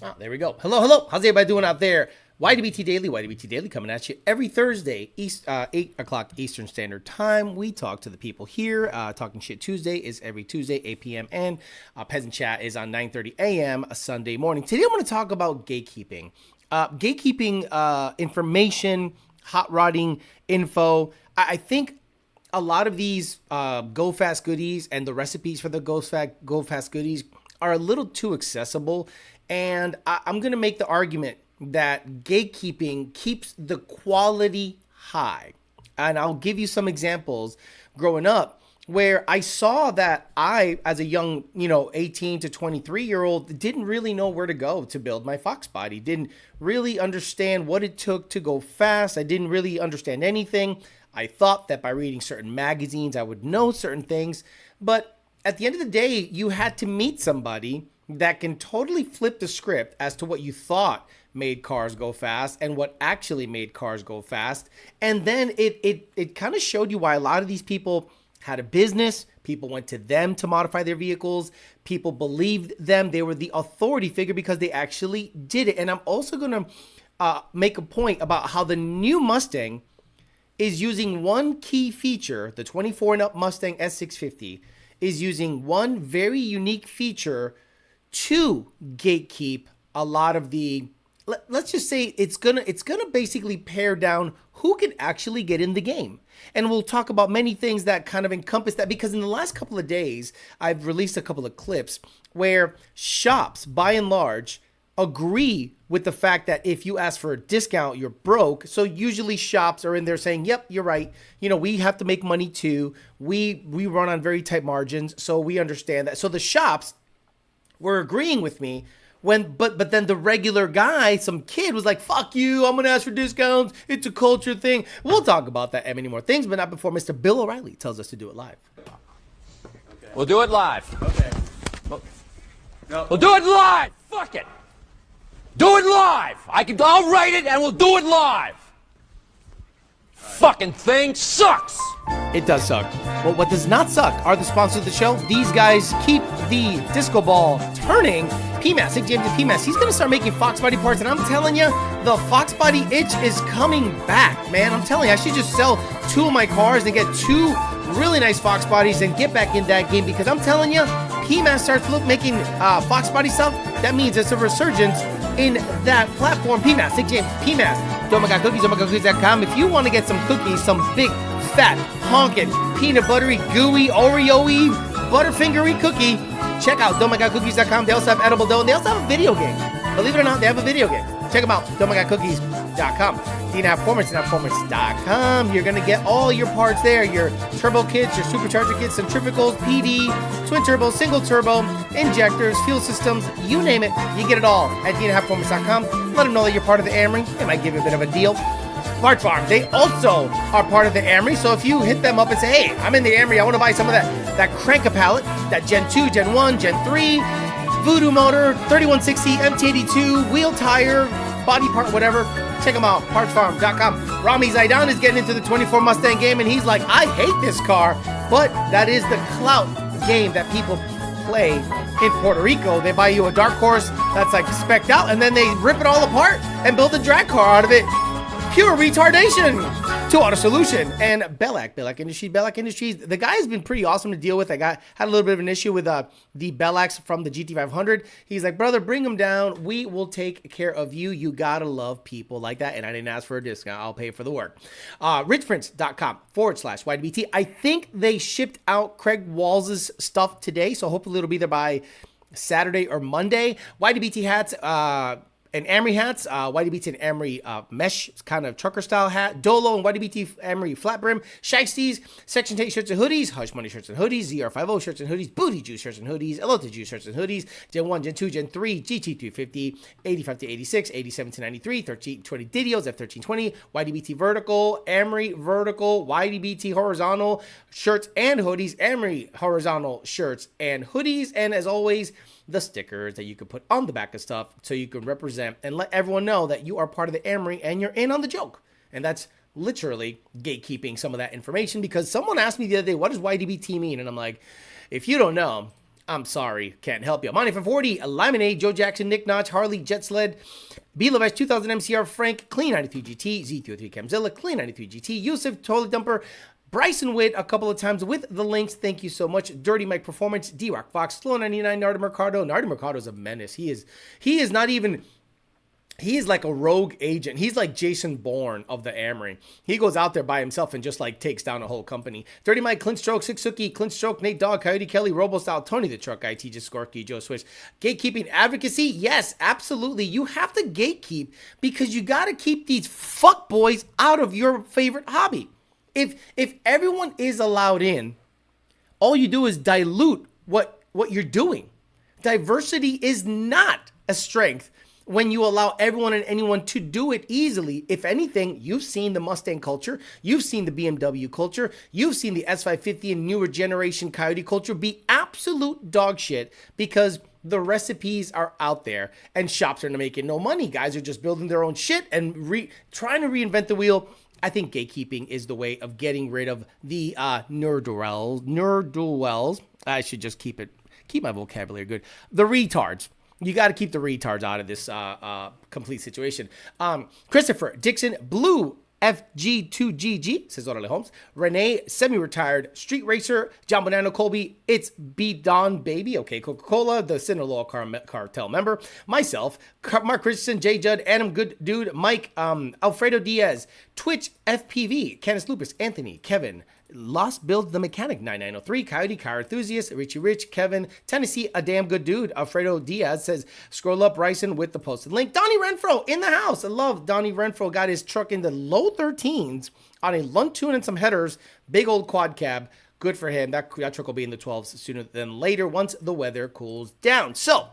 Oh, there we go. Hello. How's everybody doing out there? YDBT Daily coming at you every Thursday, 8 o'clock Eastern Standard Time. We talk to the people here. Talking Shit Tuesday is every Tuesday, 8 p.m. And Peasant Chat is on 9:30 a.m. a Sunday morning. Today I'm going to talk about gatekeeping. Gatekeeping information, hot rodding info. I think a lot of these Go Fast goodies and the recipes for the Go Fast goodies are a little too accessible. And I'm going to make the argument that gatekeeping keeps the quality high. And I'll give you some examples growing up where I saw that I, as a young, 18 to 23-year-old, didn't really know where to go to build my Fox body. Didn't really understand what it took to go fast. I didn't really understand anything. I thought that by reading certain magazines, I would know certain things. But at the end of the day, you had to meet somebody that can totally flip the script as to what you thought made cars go fast and what actually made cars go fast. And then it kind of showed you why a lot of these people had a business. People went to them to modify their vehicles. People believed them. They were the authority figure because they actually did it. And I'm also going to make a point about how the new Mustang is using one key feature. The 24 and up Mustang S650 is using one very unique feature to gatekeep a lot of the, let's just say it's gonna basically pare down who can actually get in the game. And we'll talk about many things that kind of encompass that, because in the last couple of days, I've released a couple of clips where shops, by and large, agree with the fact that if you ask for a discount, you're broke. So usually shops are in there saying, yep, you're right. We have to make money too. We run on very tight margins. So we understand that. So the shops were agreeing with me but then the regular guy, some kid, was like, fuck you, I'm gonna ask for discounts, it's a culture thing. We'll talk about that and many more things, but not before Mr. Bill O'Reilly tells us to do it live. Okay. We'll do it live. Okay. We'll do it live. Fuck it. Do it live. I'll write it and we'll do it live. Fucking thing sucks. It does suck. Well, what does not suck are the sponsors of the show. These guys keep the disco ball turning. PMAS, James and PMAS, he's going to start making Fox body parts, and I'm telling you, the Fox body itch is coming back, man. I'm telling you, I should just sell 2 of my cars and get 2 really nice Fox bodies and get back in that game, because I'm telling you, PMAS starts making Fox body stuff. That means it's a resurgence in that platform. PMAS, James, PMAS. DomaGotCookies.com. If you want to get some cookies, some big, fat, honkin', peanut buttery, gooey, Oreo-y, Butterfingery cookie, check out DomaGotCookies.com. They also have edible dough, and they also have a video game. Believe it or not, they have a video game. Check them out, DomaGotCookies.com. DNAPperformance.com. You're going to get all your parts there. Your turbo kits, your supercharger kits, centrifugals, PD, twin turbo, single turbo, injectors, fuel systems, you name it. You get it all at DNAPperformance.com. Let them know that you're part of the Amory. They might give you a bit of a deal. Parts Farm, they also are part of the Amory. So if you hit them up and say, hey, I'm in the Amory, I want to buy some of that cranker pallet, that Gen 2, Gen 1, Gen 3, Voodoo motor, 3160, MT82, wheel tire, body part, whatever. Check them out, partsfarm.com. Rami Zaidan is getting into the 24 Mustang game, and he's like, I hate this car, but that is the clout game that people play in Puerto Rico. They buy you a dark horse that's like specced out, and then they rip it all apart and build a drag car out of it. Pure retardation. 2 Auto Solution and Bellac Industries. The guy has been pretty awesome to deal with. Had a little bit of an issue with the Bellacs from the GT500. He's like, brother, bring them down. We will take care of you. You gotta love people like that. And I didn't ask for a discount. I'll pay for the work. richprince.com/YDBT. I think they shipped out Craig Walls' stuff today, so hopefully it'll be there by Saturday or Monday. YDBT hats, and Amory hats, YDBT and Amory mesh kind of trucker style hat, Dolo and YDBT Amory flat brim, Shiesties, Section 8 shirts and hoodies, Hush Money shirts and hoodies, ZR50 shirts and hoodies, Booty Juice shirts and hoodies, Elota Juice shirts and hoodies, Gen 1, Gen 2, Gen 3, GT350, 85 to 86, 87 to 93, 1320 Didios, F1320, YDBT vertical, Amory vertical, YDBT horizontal shirts and hoodies, Amory horizontal shirts and hoodies, and as always, the stickers that you can put on the back of stuff so you can represent and let everyone know that you are part of the Amory and you're in on the joke. And that's literally gatekeeping some of that information, because someone asked me the other day, what does YDBT mean? And I'm like, if you don't know, I'm sorry, can't help you. Money for 40, Lemonade, Joe Jackson, Nick Notch, Harley, Jet Sled, B. Levi's 2000 MCR, Frank, Clean 93 GT, Z303 Camzilla, Clean 93 GT, Yusuf, Toilet Dumper, Bryson Witt a couple of times with the links. Thank you so much. Dirty Mike Performance, D-Rock Fox, Slow 99, Nardo Mercado. Nardo Mercado is a menace. He is not even... He is like a rogue agent. He's like Jason Bourne of the Amory. He goes out there by himself and just like takes down a whole company. Dirty Mike, Clint Stroke, Six Sookie, Clint Stroke, Nate Dogg, Coyote Kelly, Robo Style, Tony the Truck, IT Just Skorky, Joe Switch. Gatekeeping Advocacy? Yes, absolutely. You have to gatekeep because you got to keep these fuckboys out of your favorite hobby. If everyone is allowed in, all you do is dilute what you're doing. Diversity is not a strength when you allow everyone and anyone to do it easily. If anything, you've seen the Mustang culture, you've seen the BMW culture, you've seen the S550 and newer generation Coyote culture be absolute dog shit because the recipes are out there and shops are making no money. Guys are just building their own shit and trying to reinvent the wheel. I think gatekeeping is the way of getting rid of the nerdwells. I should just keep my vocabulary good. The retards. You got to keep the retards out of this complete situation. Christopher Dixon, Blue FG2GG, says Orale Holmes. Renee, semi-retired street racer. John Bonanno Colby, it's B Don Baby. Okay, Coca-Cola, the Sinaloa Cartel member. Myself, Mark Christensen, Jay Judd, Adam Good Dude, Mike, Alfredo Diaz, Twitch FPV, Canis Lupus, Anthony, Kevin, Lost Builds the Mechanic 9903, Coyote, Car Enthusiast, Richie Rich, Kevin, Tennessee, a damn good dude. Alfredo Diaz says, scroll up Ryson with the posted link. Donnie Renfro in the house. I love Donnie Renfro. Got his truck in the low 13s on a Luntune and some headers. Big old quad cab. Good for him. That truck will be in the 12s sooner than later once the weather cools down. So,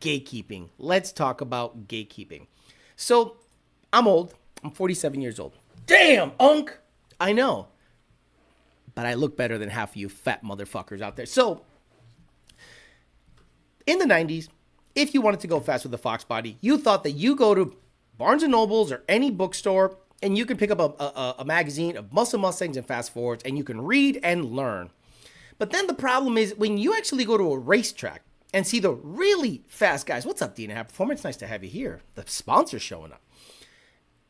gatekeeping. Let's talk about gatekeeping. So, I'm old. I'm 47 years old. Damn, Unc. I know. But I look better than half of you fat motherfuckers out there. So, in the 90s, if you wanted to go fast with the Fox body, you thought that you go to Barnes & Nobles or any bookstore and you can pick up a magazine of Muscle Mustangs and Fast Forwards and you can read and learn. But then the problem is when you actually go to a racetrack and see the really fast guys. What's up, D&A Performance? Nice to have you here. The sponsor's showing up.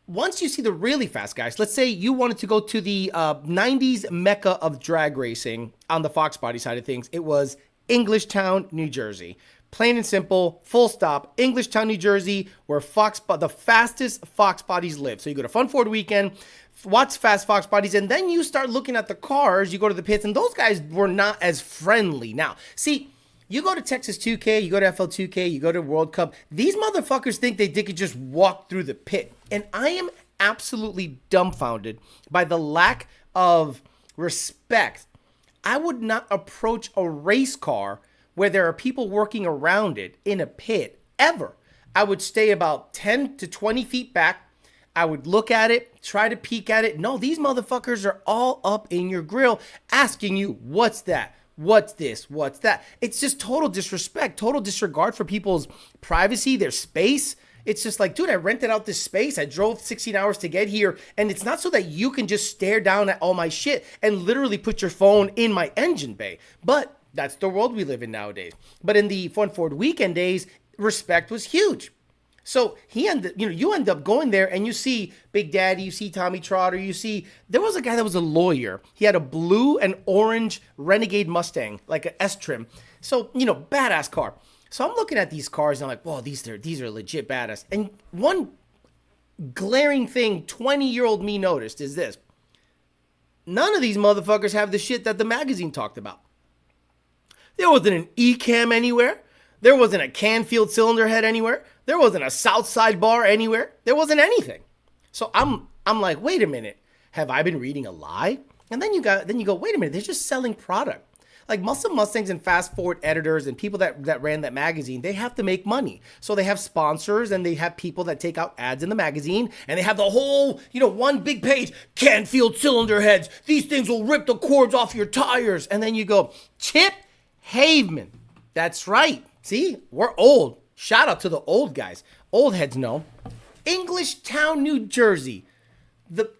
Once you see the really fast guys, let's say you wanted to go to the 90s mecca of drag racing on the Fox body side of things. It was Englishtown, New Jersey. Plain and simple, full stop, Englishtown, New Jersey, where the fastest Fox bodies live. So you go to Fun Ford Weekend, watch fast Fox bodies, and then you start looking at the cars. You go to the pits, and those guys were not as friendly. Now, see, you go to Texas 2K, you go to FL2K, you go to World Cup. These motherfuckers think they could just walk through the pit. And I am absolutely dumbfounded by the lack of respect. I would not approach a race car where there are people working around it in a pit ever. I would stay about 10 to 20 feet back. I would look at it, try to peek at it. No, these motherfuckers are all up in your grill asking you, what's that? What's this? What's that? It's just total disrespect, total disregard for people's privacy, their space. It's just like, dude, I rented out this space. I drove 16 hours to get here. And it's not so that you can just stare down at all my shit and literally put your phone in my engine bay. But that's the world we live in nowadays. But in the Fun Ford Weekend days, respect was huge. So you end up going there and you see Big Daddy, you see Tommy Trotter, there was a guy that was a lawyer. He had a blue and orange Renegade Mustang, like an S trim. So, badass car. So I'm looking at these cars and I'm like, whoa, these are legit badass. And one glaring thing 20-year-old me noticed is this. None of these motherfuckers have the shit that the magazine talked about. There wasn't an E-cam anywhere. There wasn't a Canfield cylinder head anywhere. There wasn't a Southside bar anywhere. There wasn't anything. So I'm like, wait a minute. Have I been reading a lie? And then you go, wait a minute. They're just selling product. Like Muscle Mustangs and Fast Forward editors and people that ran that magazine, they have to make money. So they have sponsors and they have people that take out ads in the magazine and they have the whole, one big page, Canfield cylinder heads. These things will rip the cords off your tires. And then you go, Chip Haveman. That's right. See, we're old. Shout out to the old guys. Old heads know. Englishtown, New Jersey.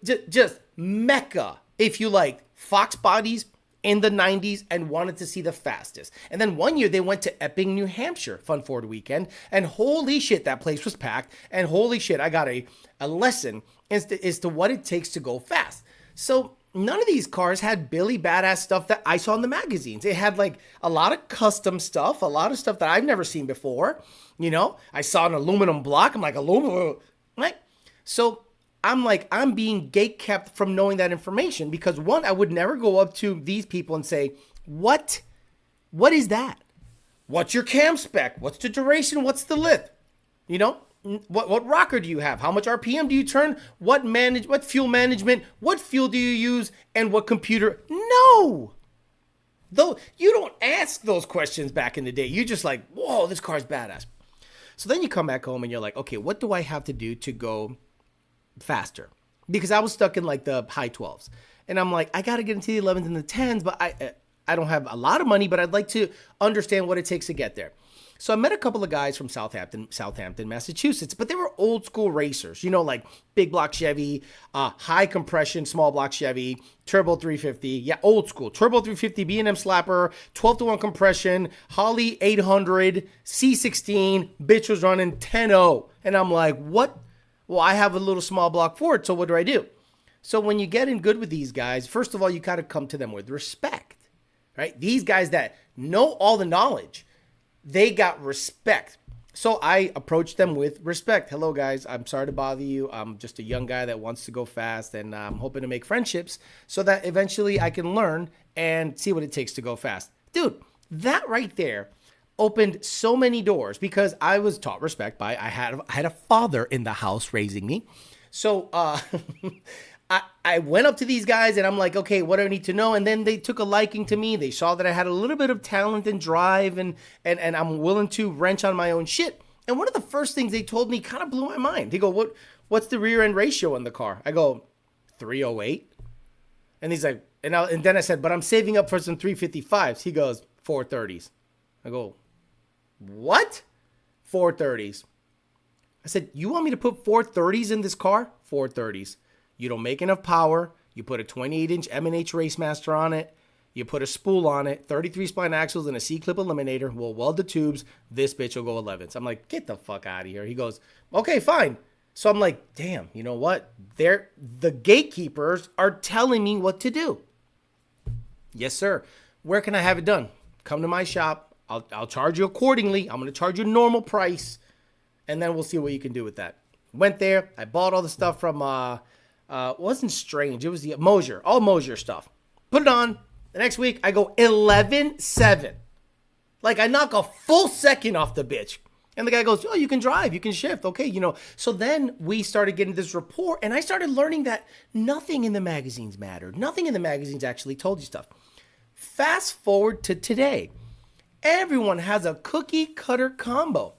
Just Mecca, if you like, Fox bodies in the 90s and wanted to see the fastest. And then one year they went to Epping, New Hampshire, Fun Ford weekend. And holy shit, that place was packed. And holy shit, I got a lesson as to what it takes to go fast. So none of these cars had Billy Badass stuff that I saw in the magazines. It had like a lot of custom stuff, a lot of stuff that I've never seen before. You know, I saw an aluminum block. I'm like, aluminum, right? So I'm being gatekept from knowing that information because one, I would never go up to these people and say, what is that? What's your cam spec? What's the duration? What's the lift? You know, what rocker do you have? How much RPM do you turn? What fuel management? What fuel do you use? And what computer? No. Though you don't ask those questions back in the day. You're just like, whoa, this car's badass. So then you come back home and you're like, okay, what do I have to do to go faster? Because I was stuck in like the high 12s. And I'm like, I got to get into the 11s and the 10s, but I don't have a lot of money, but I'd like to understand what it takes to get there. So I met a couple of guys from Southampton, Massachusetts, but they were old school racers, you know, like big block Chevy, high compression, small block Chevy, turbo 350. Yeah, old school. Turbo 350, B&M slapper, 12-to-1 compression, Holly 800, C16, bitch was running 10-0. And I'm like, what? Well, I have a little small block Ford, so what do? So when you get in good with these guys, first of all, you got to come to them with respect, right? These guys that know all the knowledge, they got respect. So I approached them with respect. Hello, guys. I'm sorry to bother you. I'm just a young guy that wants to go fast, and I'm hoping to make friendships so that eventually I can learn and see what it takes to go fast. Dude, that right there opened so many doors because I was taught respect by, I had a father in the house raising me. So I went up to these guys and I'm like, okay, what do I need to know? And then they took a liking to me. They saw that I had a little bit of talent and drive and I'm willing to wrench on my own shit. And one of the first things they told me kind of blew my mind. They go, what's the rear end ratio in the car? I go, 308. And he's like, and then I said, but I'm saving up for some 355s. He goes, 430s. I go, what? 430s. I said, you want me to put 430s in this car? 430s. You don't make enough power. You put a 28-inch M&H Racemaster on it. You put a spool on it, 33 spline axles and a C-clip eliminator. We'll weld the tubes. This bitch will go 11s. I'm like, get the fuck out of here. He goes, okay, fine. So I'm like, damn, you know what? The gatekeepers are telling me what to do. Yes, sir. Where can I have it done? Come to my shop. I'll charge you accordingly. I'm going to charge you normal price. And then we'll see what you can do with that. Went there. I bought all the stuff from, it wasn't Strange. It was the Mosier. All Mosier stuff. Put it on. The next week, I go 11.7. Like, I knock a full second off the bitch. And the guy goes, oh, you can drive. You can shift. Okay, you know. So then we started getting this report. And I started learning that nothing in the magazines mattered. Nothing in the magazines actually told you stuff. Fast forward to today. Everyone has a cookie cutter combo.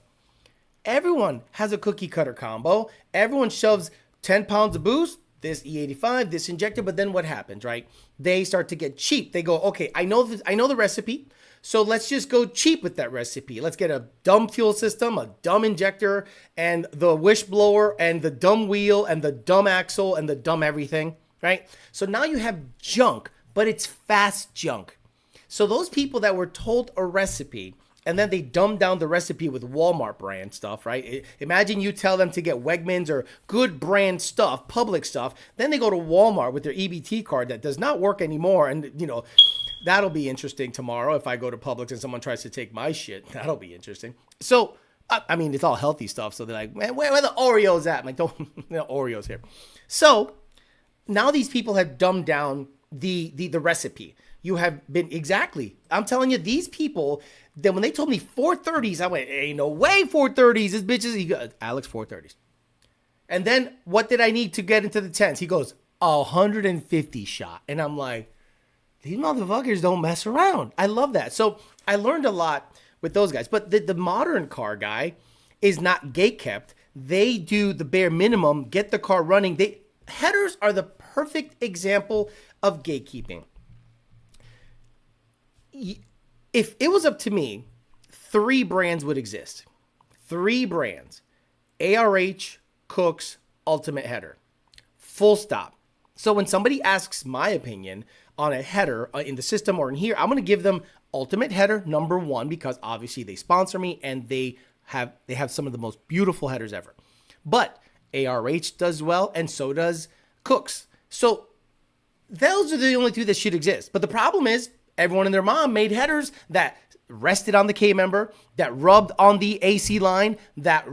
Everyone has a cookie cutter combo. Everyone shoves 10 pounds of boost, this E85, this injector, but then what happens, right? They start to get cheap. They go, okay, I know the recipe, so let's just go cheap with that recipe. Let's get a dumb fuel system, a dumb injector, and the wish blower, and the dumb wheel, and the dumb axle, and the dumb everything, right? So now you have junk, but it's fast junk. So those people that were told a recipe, and then they dumb down the recipe with Walmart brand stuff, right? Imagine you tell them to get Wegmans or good brand stuff, public stuff. Then they go to Walmart with their EBT card that does not work anymore. And, you know, that'll be interesting tomorrow if I go to Publix and someone tries to take my shit. That'll be interesting. So, I mean, it's all healthy stuff. So they're like, man, where are the Oreos at? I'm like, don't, no Oreos here. So now these people have dumbed down the recipe. You have been, exactly. I'm telling you, these people, then when they told me 430s, I went, ain't no way 430s. This bitch is, he goes, Alex, 430s. And then what did I need to get into the 10s? He goes, 150 shot. And I'm like, these motherfuckers don't mess around. I love that. So I learned a lot with those guys. But the modern car guy is not gate kept. They do the bare minimum, get the car running. Headers are the perfect example of gatekeeping. If it was up to me, 3 brands would exist. 3 brands. ARH, Cooks, Ultimate Header. Full stop. So when somebody asks my opinion on a header in the system or in here, I'm going to give them ultimate header number 1 because obviously they sponsor me and they have some of the most beautiful headers ever. But ARH does well, and so does Cooks. So those are the only 2 that should exist. But the problem is everyone and their mom made headers that rested on the K member, that rubbed on the AC line, that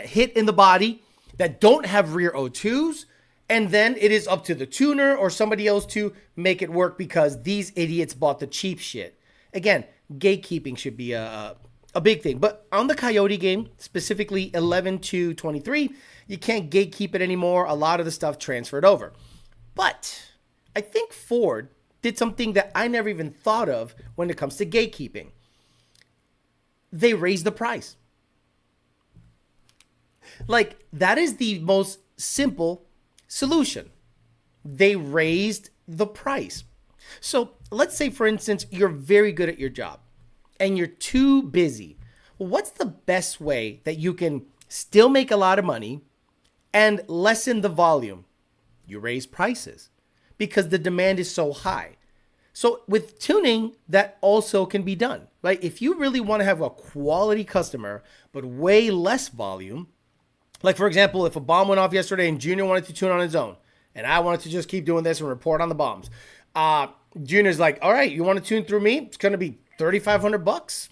hit in the body, that don't have rear O2s. And then it is up to the tuner or somebody else to make it work because these idiots bought the cheap shit. Again, gatekeeping should be a big thing. But on the Coyote game, specifically 11-23, you can't gatekeep it anymore. A lot of the stuff transferred over. But I think Ford did something that I never even thought of when it comes to gatekeeping. They raised the price. Like, that is the most simple solution. They raised the price. So let's say, for instance, you're very good at your job and you're too busy. Well, what's the best way that you can still make a lot of money and lessen the volume? You raise prices because the demand is so high. So with tuning, that also can be done, right? If you really want to have a quality customer, but way less volume, like, for example, if a bomb went off yesterday and Junior wanted to tune on his own, and I wanted to just keep doing this and report on the bombs, Junior's like, all right, you want to tune through me? It's going to be $3,500.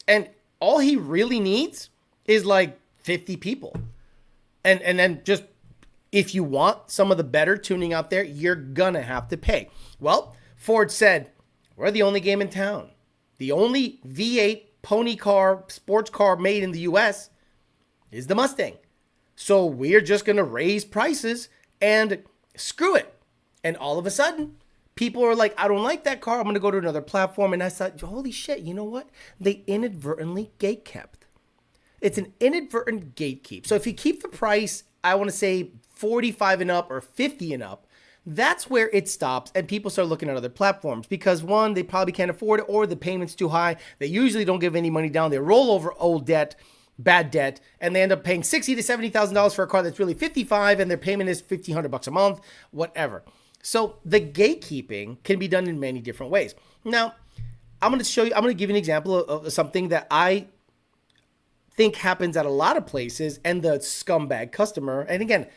And all he really needs is like 50 people. And then just, if you want some of the better tuning out there, you're going to have to pay. Well, Ford said, we're the only game in town. The only V8 pony car, sports car made in the US is the Mustang. So we're just going to raise prices and screw it. And all of a sudden, people are like, I don't like that car. I'm going to go to another platform. And I thought, holy shit, you know what? They inadvertently gatekept. It's an inadvertent gatekeep. So if you keep the price, I want to say 45 and up or 50 and up, that's where it stops and people start looking at other platforms because, one, they probably can't afford it or the payment's too high. They usually don't give any money down. They roll over old debt, bad debt, and they end up paying $60,000 to $70,000 for a car that's really $55,000 and their payment is $1,500 a month, whatever. So the gatekeeping can be done in many different ways. Now, I'm going to give you an example of something that I think happens at a lot of places and the scumbag customer. And again,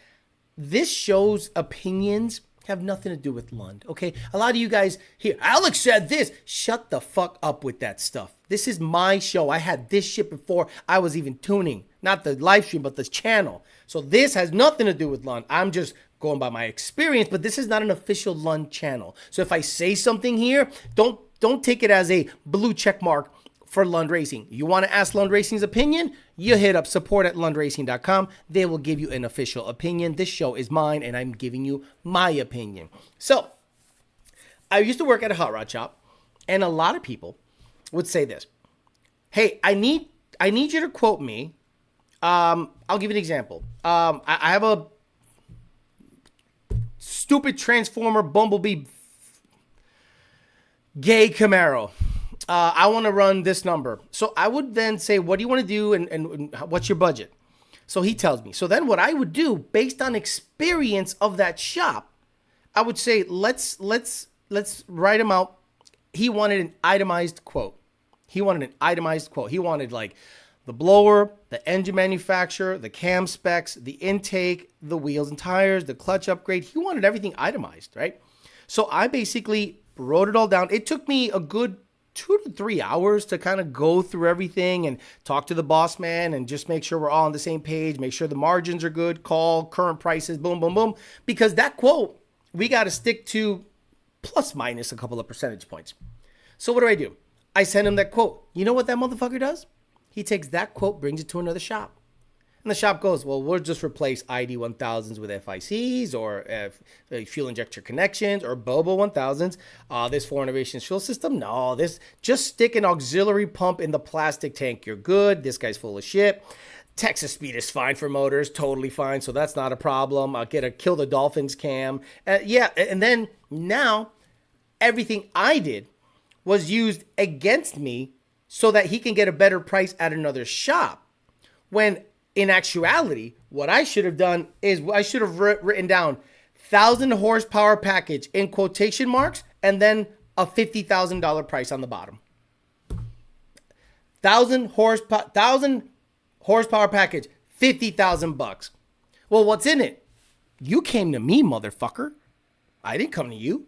this show's opinions have nothing to do with Lund, okay? A lot of you guys here, Alex said this. Shut the fuck up with that stuff. This is my show. I had this shit before I was even tuning. Not the live stream, but the channel. So this has nothing to do with Lund. I'm just going by my experience, but this is not an official Lund channel. So if I say something here, don't take it as a blue check mark for Lund Racing. You want to ask Lund Racing's opinion? You hit up support@lundracing.com. They will give you an official opinion. This show is mine, and I'm giving you my opinion. So, I used to work at a hot rod shop, and a lot of people would say this. Hey, I need you to quote me. I'll give you an example. I have a stupid Transformer Bumblebee gay Camaro. I want to run this number. So I would then say, what do you want to do and what's your budget? So he tells me. So then what I would do based on experience of that shop, I would say, let's write him out. He wanted an itemized quote. He wanted like the blower, the engine manufacturer, the cam specs, the intake, the wheels and tires, the clutch upgrade. He wanted everything itemized, right? So I basically wrote it all down. It took me a good 2 to 3 hours to kind of go through everything and talk to the boss man and just make sure we're all on the same page, make sure the margins are good, call current prices, boom, boom, boom. Because that quote, we got to stick to plus minus a couple of percentage points. So what do? I send him that quote. You know what that motherfucker does? He takes that quote, brings it to another shop. And the shop goes, well, we'll just replace ID 1000s with FICs or fuel injector connections or Bobo 1000s. This 4 Innovations fuel system? No, just stick an auxiliary pump in the plastic tank. You're good. This guy's full of shit. Texas speed is fine for motors, totally fine. So that's not a problem. I'll get a Kill the Dolphins cam. Yeah, and then now everything I did was used against me so that he can get a better price at another shop. When in actuality, what I should have done is I should have written down 1,000 horsepower package in quotation marks and then a $50,000 price on the bottom. 1,000 horsepower package, $50,000. Well, what's in it? You came to me, motherfucker. I didn't come to you.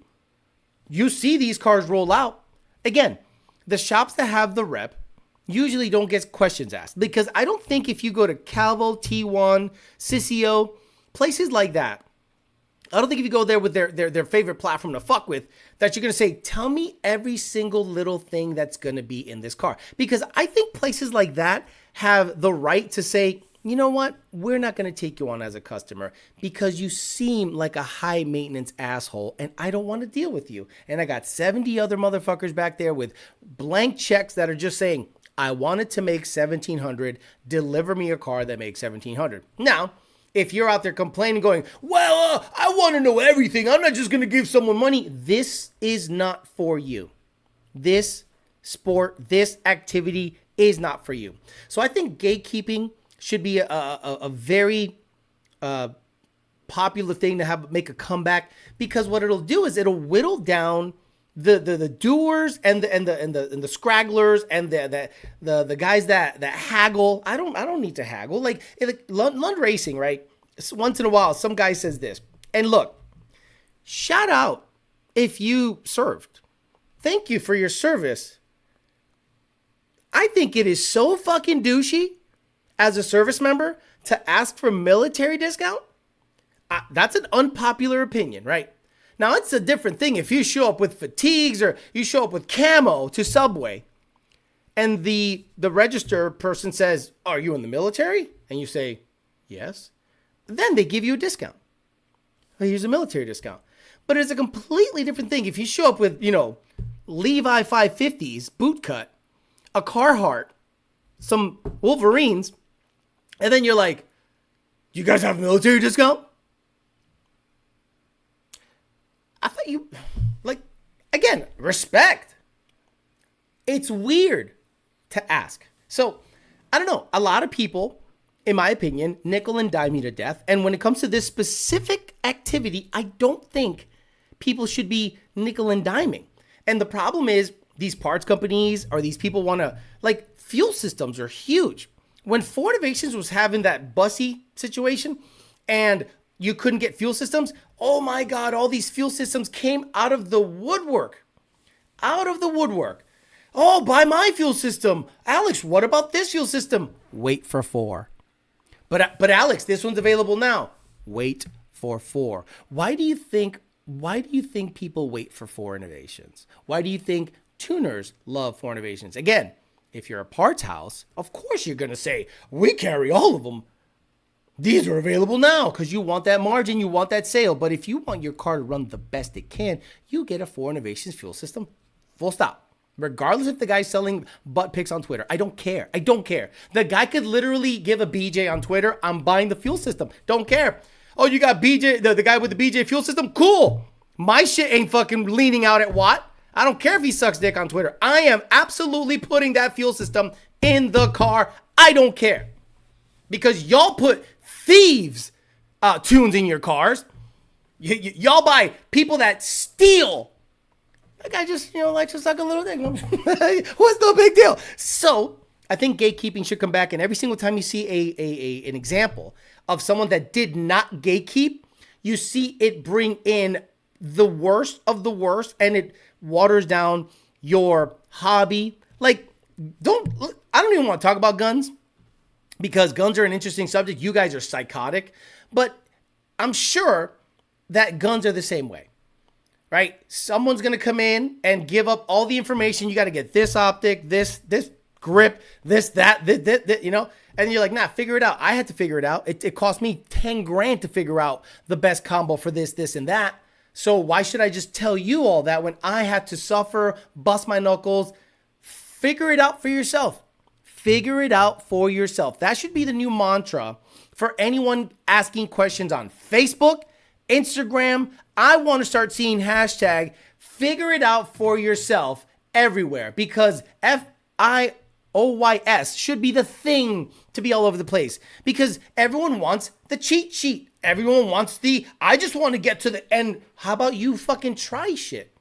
You see these cars roll out. Again, the shops that have the rep usually don't get questions asked, because I don't think if you go to Calvo, T1, Sissio, places like that, I don't think if you go there with their favorite platform to fuck with, that you're going to say, tell me every single little thing that's going to be in this car. Because I think places like that have the right to say, you know what? We're not going to take you on as a customer because you seem like a high maintenance asshole and I don't want to deal with you. And I got 70 other motherfuckers back there with blank checks that are just saying, I wanted to make $1,700. Deliver me a car that makes $1,700. Now, if you're out there complaining, going, well, I want to know everything. I'm not just going to give someone money. This is not for you. This sport, this activity is not for you. So I think gatekeeping should be a very popular thing to make a comeback, because what it'll do is it'll whittle down the doers and the scragglers and the guys that haggle. I don't need to haggle. Like Lund Racing, right? Once in a while, some guy says this. And look, shout out if you served. Thank you for your service. I think it is so fucking douchey as a service member to ask for military discount. That's an unpopular opinion, right? Now, it's a different thing if you show up with fatigues or you show up with camo to Subway and the register person says, are you in the military? And you say, yes. Then they give you a discount. Well, here's a military discount. But it's a completely different thing if you show up with, Levi 550s, boot cut, a Carhartt, some Wolverines, and then you're like, you guys have a military discount? I thought you, again, respect. It's weird to ask. So, I don't know. A lot of people, in my opinion, nickel and dime you to death. And when it comes to this specific activity, I don't think people should be nickel and diming. And the problem is these parts companies or these people want to, fuel systems are huge. When Ford Innovations was having that bussy situation and you couldn't get fuel systems, oh my God, all these fuel systems came out of the woodwork. Out of the woodwork. Oh, buy my fuel system. Alex, what about this fuel system? Wait for 4. But Alex, this one's available now. Wait for 4. Why do you think people wait for 4 innovations? Why do you think tuners love 4 innovations? Again, if you're a parts house, of course you're going to say, we carry all of them. These are available now because you want that margin, you want that sale. But if you want your car to run the best it can, you get a 4 Innovations fuel system. Full stop. Regardless if the guy's selling butt pics on Twitter. I don't care. The guy could literally give a BJ on Twitter, I'm buying the fuel system. Don't care. Oh, you got BJ, the guy with the BJ fuel system? Cool. My shit ain't fucking leaning out at Watt. I don't care if he sucks dick on Twitter. I am absolutely putting that fuel system in the car. I don't care. Because y'all put thieves tunes in your cars. Y'all buy people that steal. That guy just, likes to suck a little dick. What's the big deal? So I think gatekeeping should come back. And every single time you see an example of someone that did not gatekeep, you see it bring in the worst of the worst, and it waters down your hobby. I don't even want to talk about guns, because guns are an interesting subject. You guys are psychotic, but I'm sure that guns are the same way, right? Someone's going to come in and give up all the information. You got to get this optic, this grip, that, and you're like, nah, figure it out. I had to figure it out. It cost me 10 grand to figure out the best combo for this, and that. So why should I just tell you all that when I had to suffer, bust my knuckles? Figure it out for yourself. Figure it out for yourself. That should be the new mantra for anyone asking questions on Facebook, Instagram. I want to start seeing hashtag figure it out for yourself everywhere, because FIOYS should be the thing to be all over the place, because everyone wants the cheat sheet. Everyone wants I just want to get to the end. How about you fucking try shit?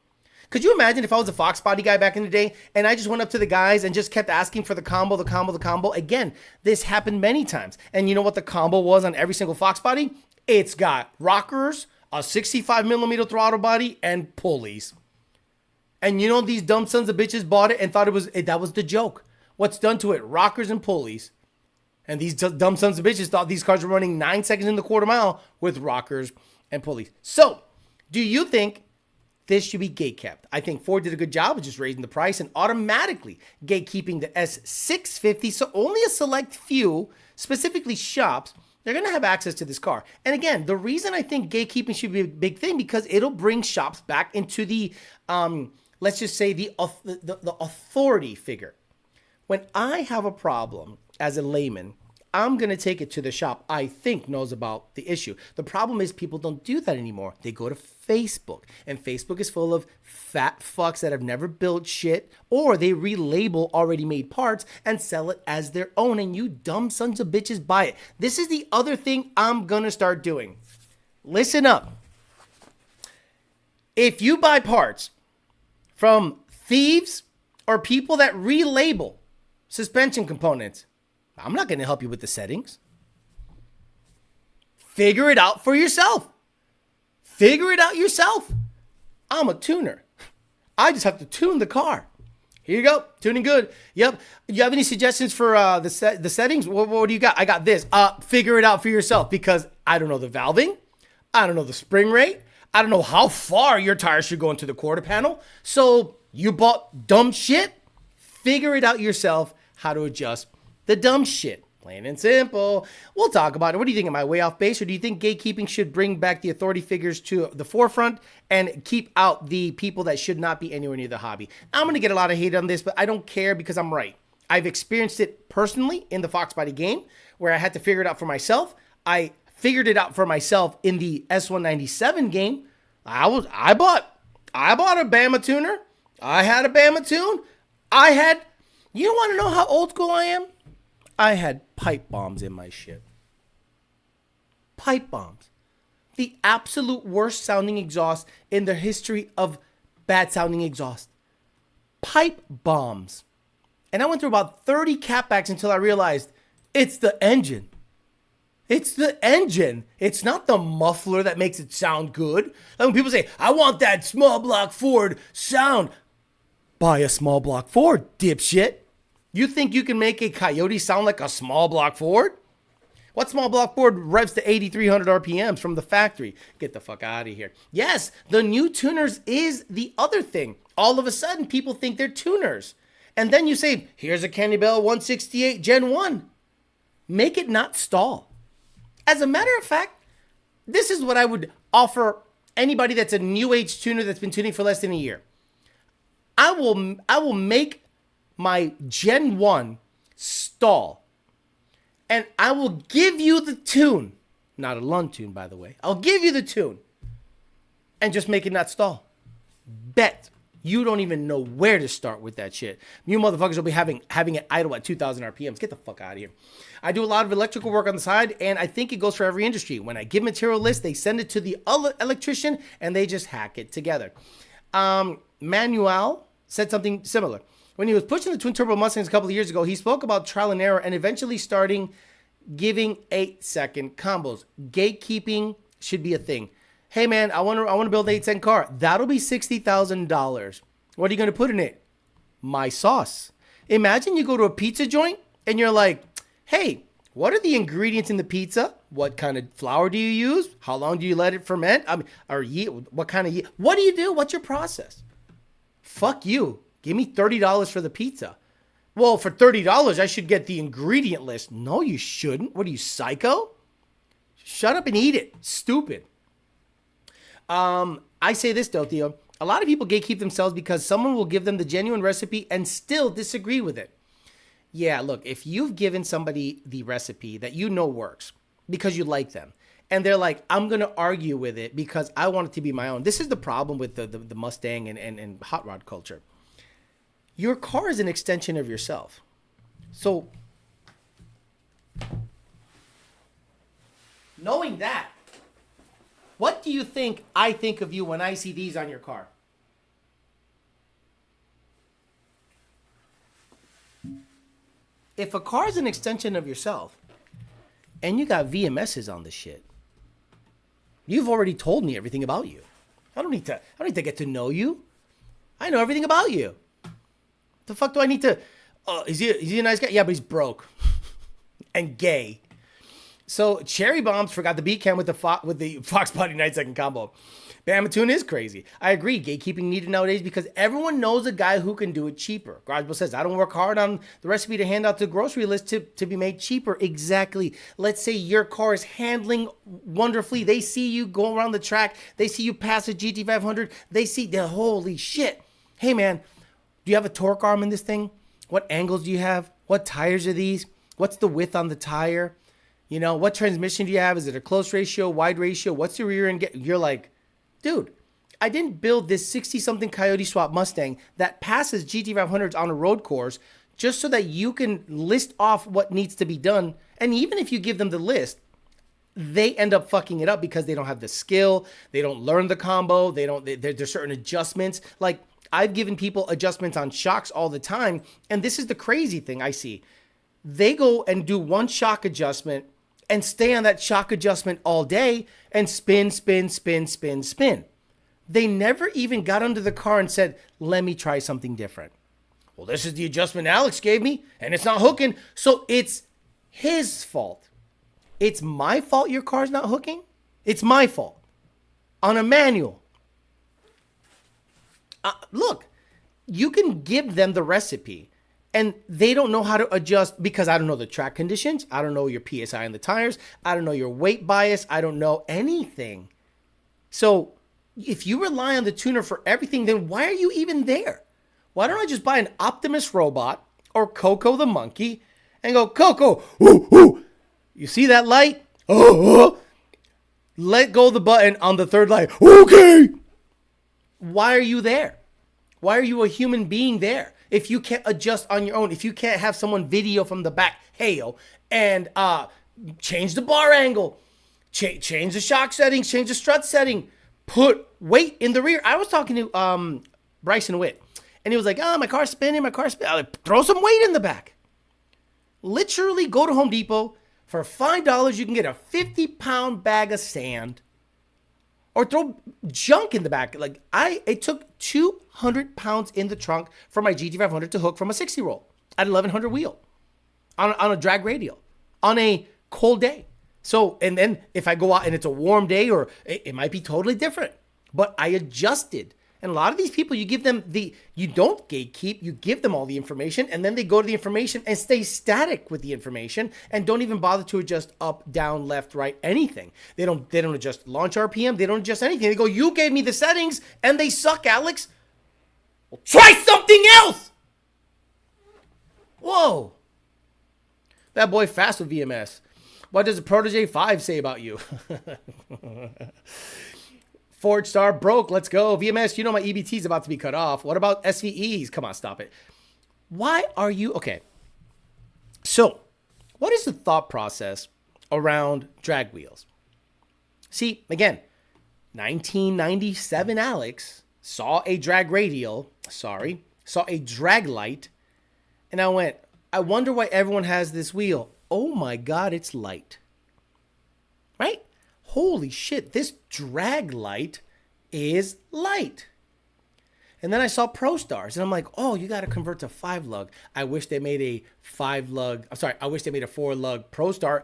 Could you imagine if I was a Fox Body guy back in the day and I just went up to the guys and just kept asking for the combo? Again, this happened many times. And you know what the combo was on every single Fox Body? It's got rockers, a 65 millimeter throttle body, and pulleys. And you know these dumb sons of bitches bought it and thought that was the joke. What's done to it? Rockers and pulleys. And these dumb sons of bitches thought these cars were running 9 seconds in the quarter mile with rockers and pulleys. So, do you think this should be gate kept? I think Ford did a good job of just raising the price and automatically gatekeeping the S650. So only a select few, specifically shops, they're going to have access to this car. And again, the reason I think gatekeeping should be a big thing, because it'll bring shops back into the, let's just say the authority figure. When I have a problem as a layman, I'm going to take it to the shop I think knows about the issue. The problem is people don't do that anymore. They go to Facebook, and Facebook is full of fat fucks that have never built shit, or they relabel already made parts and sell it as their own, and you dumb sons of bitches buy it. This is the other thing I'm going to start doing. Listen up. If you buy parts from thieves or people that relabel suspension components, I'm not going to help you with the settings. Figure it out for yourself. Figure it out yourself. I'm a tuner. I just have to tune the car. Here you go. Tuning good. Yep. You have any suggestions for the settings? What do you got? I got this. Figure it out for yourself, because I don't know the valving. I don't know the spring rate. I don't know how far your tires should go into the quarter panel. So you bought dumb shit. Figure it out yourself how to adjust the dumb shit. Plain and simple. We'll talk about it. What do you think? Am I way off base, or do you think gatekeeping should bring back the authority figures to the forefront and keep out the people that should not be anywhere near the hobby? I'm going to get a lot of hate on this, but I don't care, because I'm right. I've experienced it personally in the Fox Body game, where I had to figure it out for myself. I figured it out for myself in the S197 game. I bought a Bama tuner. I had a Bama tune. You want to know how old school I am? I had pipe bombs in my shit. Pipe bombs. The absolute worst sounding exhaust in the history of bad sounding exhaust. Pipe bombs. And I went through about 30 catbacks until I realized it's the engine. It's the engine. It's not the muffler that makes it sound good. Like when people say, I want that small block Ford sound. Buy a small block Ford, dipshit. You think you can make a Coyote sound like a small block Ford? What small block Ford revs to 8,300 RPMs from the factory? Get the fuck out of here. Yes, the new tuners is the other thing. All of a sudden, people think they're tuners. And then you say, here's a Candy Bell 168 Gen 1. Make it not stall. As a matter of fact, this is what I would offer anybody that's a new age tuner that's been tuning for less than a year. I will make my Gen 1 stall, and I will give you the tune. Not a Lund tune, by the way. I'll give you the tune and just make it not stall. Bet you don't even know where to start with that shit. You motherfuckers will be having it idle at 2,000 RPMs. Get the fuck out of here. I do a lot of electrical work on the side, and I think it goes for every industry. When I give material list, they send it to the electrician, and they just hack it together. Manuel said something similar. When he was pushing the twin turbo Mustangs a couple of years ago, he spoke about trial and error and eventually starting giving 8-second combos. Gatekeeping should be a thing. Hey man, I want to build an 8-second car. That'll be $60,000. What are you going to put in it? My sauce. Imagine you go to a pizza joint and you're like, hey, what are the ingredients in the pizza? What kind of flour do you use? How long do you let it ferment? What kind of yeast? What do you do? What's your process? Fuck you. Give me $30 for the pizza. Well, for $30, I should get the ingredient list. No, you shouldn't. What are you, psycho? Shut up and eat it. Stupid. I say this, though, Theo. A lot of people gatekeep themselves because someone will give them the genuine recipe and still disagree with it. Yeah, look, if you've given somebody the recipe that you know works because you like them, and they're like, I'm going to argue with it because I want it to be my own. This is the problem with the Mustang and hot rod culture. Your car is an extension of yourself. So, knowing that, what do you think I think of you when I see these on your car? if a car is an extension of yourself and you got VMSs on the shit, you've already told me everything about you. I don't need to get to know you. I know everything about you. The fuck do I need to? Is he a nice guy? Yeah, but he's broke and gay. So Cherry Bombs forgot the beat cam with the Fox Body 9-second combo. Bamatune is crazy. I agree. Gatekeeping needed nowadays because everyone knows a guy who can do it cheaper. Garajbo says, I don't work hard on the recipe to hand out to the grocery list to be made cheaper. Exactly. Let's say your car is handling wonderfully. They see you go around the track. They see you pass a GT500. They see the holy shit. Hey, man, do you have a torque arm in this thing? What angles do you have? What tires are these? What's the width on the tire? You know, what transmission do you have? Is it a close ratio, wide ratio? What's the rear end? You're like, dude, I didn't build this 60-something Coyote Swap Mustang that passes GT500s on a road course just so that you can list off what needs to be done. And even if you give them the list, they end up fucking it up because they don't have the skill. They don't learn the combo. There's certain adjustments. Like, I've given people adjustments on shocks all the time. And this is the crazy thing I see. They go and do one shock adjustment and stay on that shock adjustment all day and spin. They never even got under the car and said, let me try something different. Well, this is the adjustment Alex gave me and it's not hooking. So it's his fault. It's my fault your car's not hooking. It's my fault. On a manual. Look, you can give them the recipe. And they don't know how to adjust because I don't know the track conditions. I don't know your PSI on the tires. I don't know your weight bias. I don't know anything. So if you rely on the tuner for everything, then why are you even there? Why don't I just buy an Optimus robot or Coco the monkey and go, Coco, ooh, ooh. You see that light? Oh, let go of the button on the third light. Okay. Why are you there? Why are you a human being there? If you can't adjust on your own, if you can't have someone video from the back, hey yo, and change the bar angle, change the shock settings, change the strut setting, put weight in the rear. I was talking to Bryson Witt, and he was like, my car's spinning, throw some weight in the back. Literally go to Home Depot. For $5, you can get a 50-pound bag of sand. Or throw junk in the back. Like it took 200 pounds in the trunk for my GT500 to hook from a 60 roll at 1100 wheel on a drag radial on a cold day. So, and then if I go out and it's a warm day, or it might be totally different, but I adjusted. And a lot of these people, you give them you don't gatekeep, you give them all the information, and then they go to the information and stay static with the information and don't even bother to adjust up, down, left, right, anything. They don't adjust launch RPM. They don't adjust anything. They go, you gave me the settings and they suck, Alex. Well, try something else. Whoa. That boy fast with VMS. What does the Protege 5 say about you? Ford Star broke. Let's go. VMS, you know my EBT is about to be cut off. What about SVEs? Come on, stop it. Why are you... Okay. So, what is the thought process around drag wheels? See, again, 1997 Alex saw a drag light, and I went, I wonder why everyone has this wheel. Oh my God, it's light. Right? Holy shit, this drag light is light. And then I saw Pro Stars, and I'm like, oh, you got to convert to 5-lug. I wish they made a 5-lug. I wish they made a 4-lug Pro Star.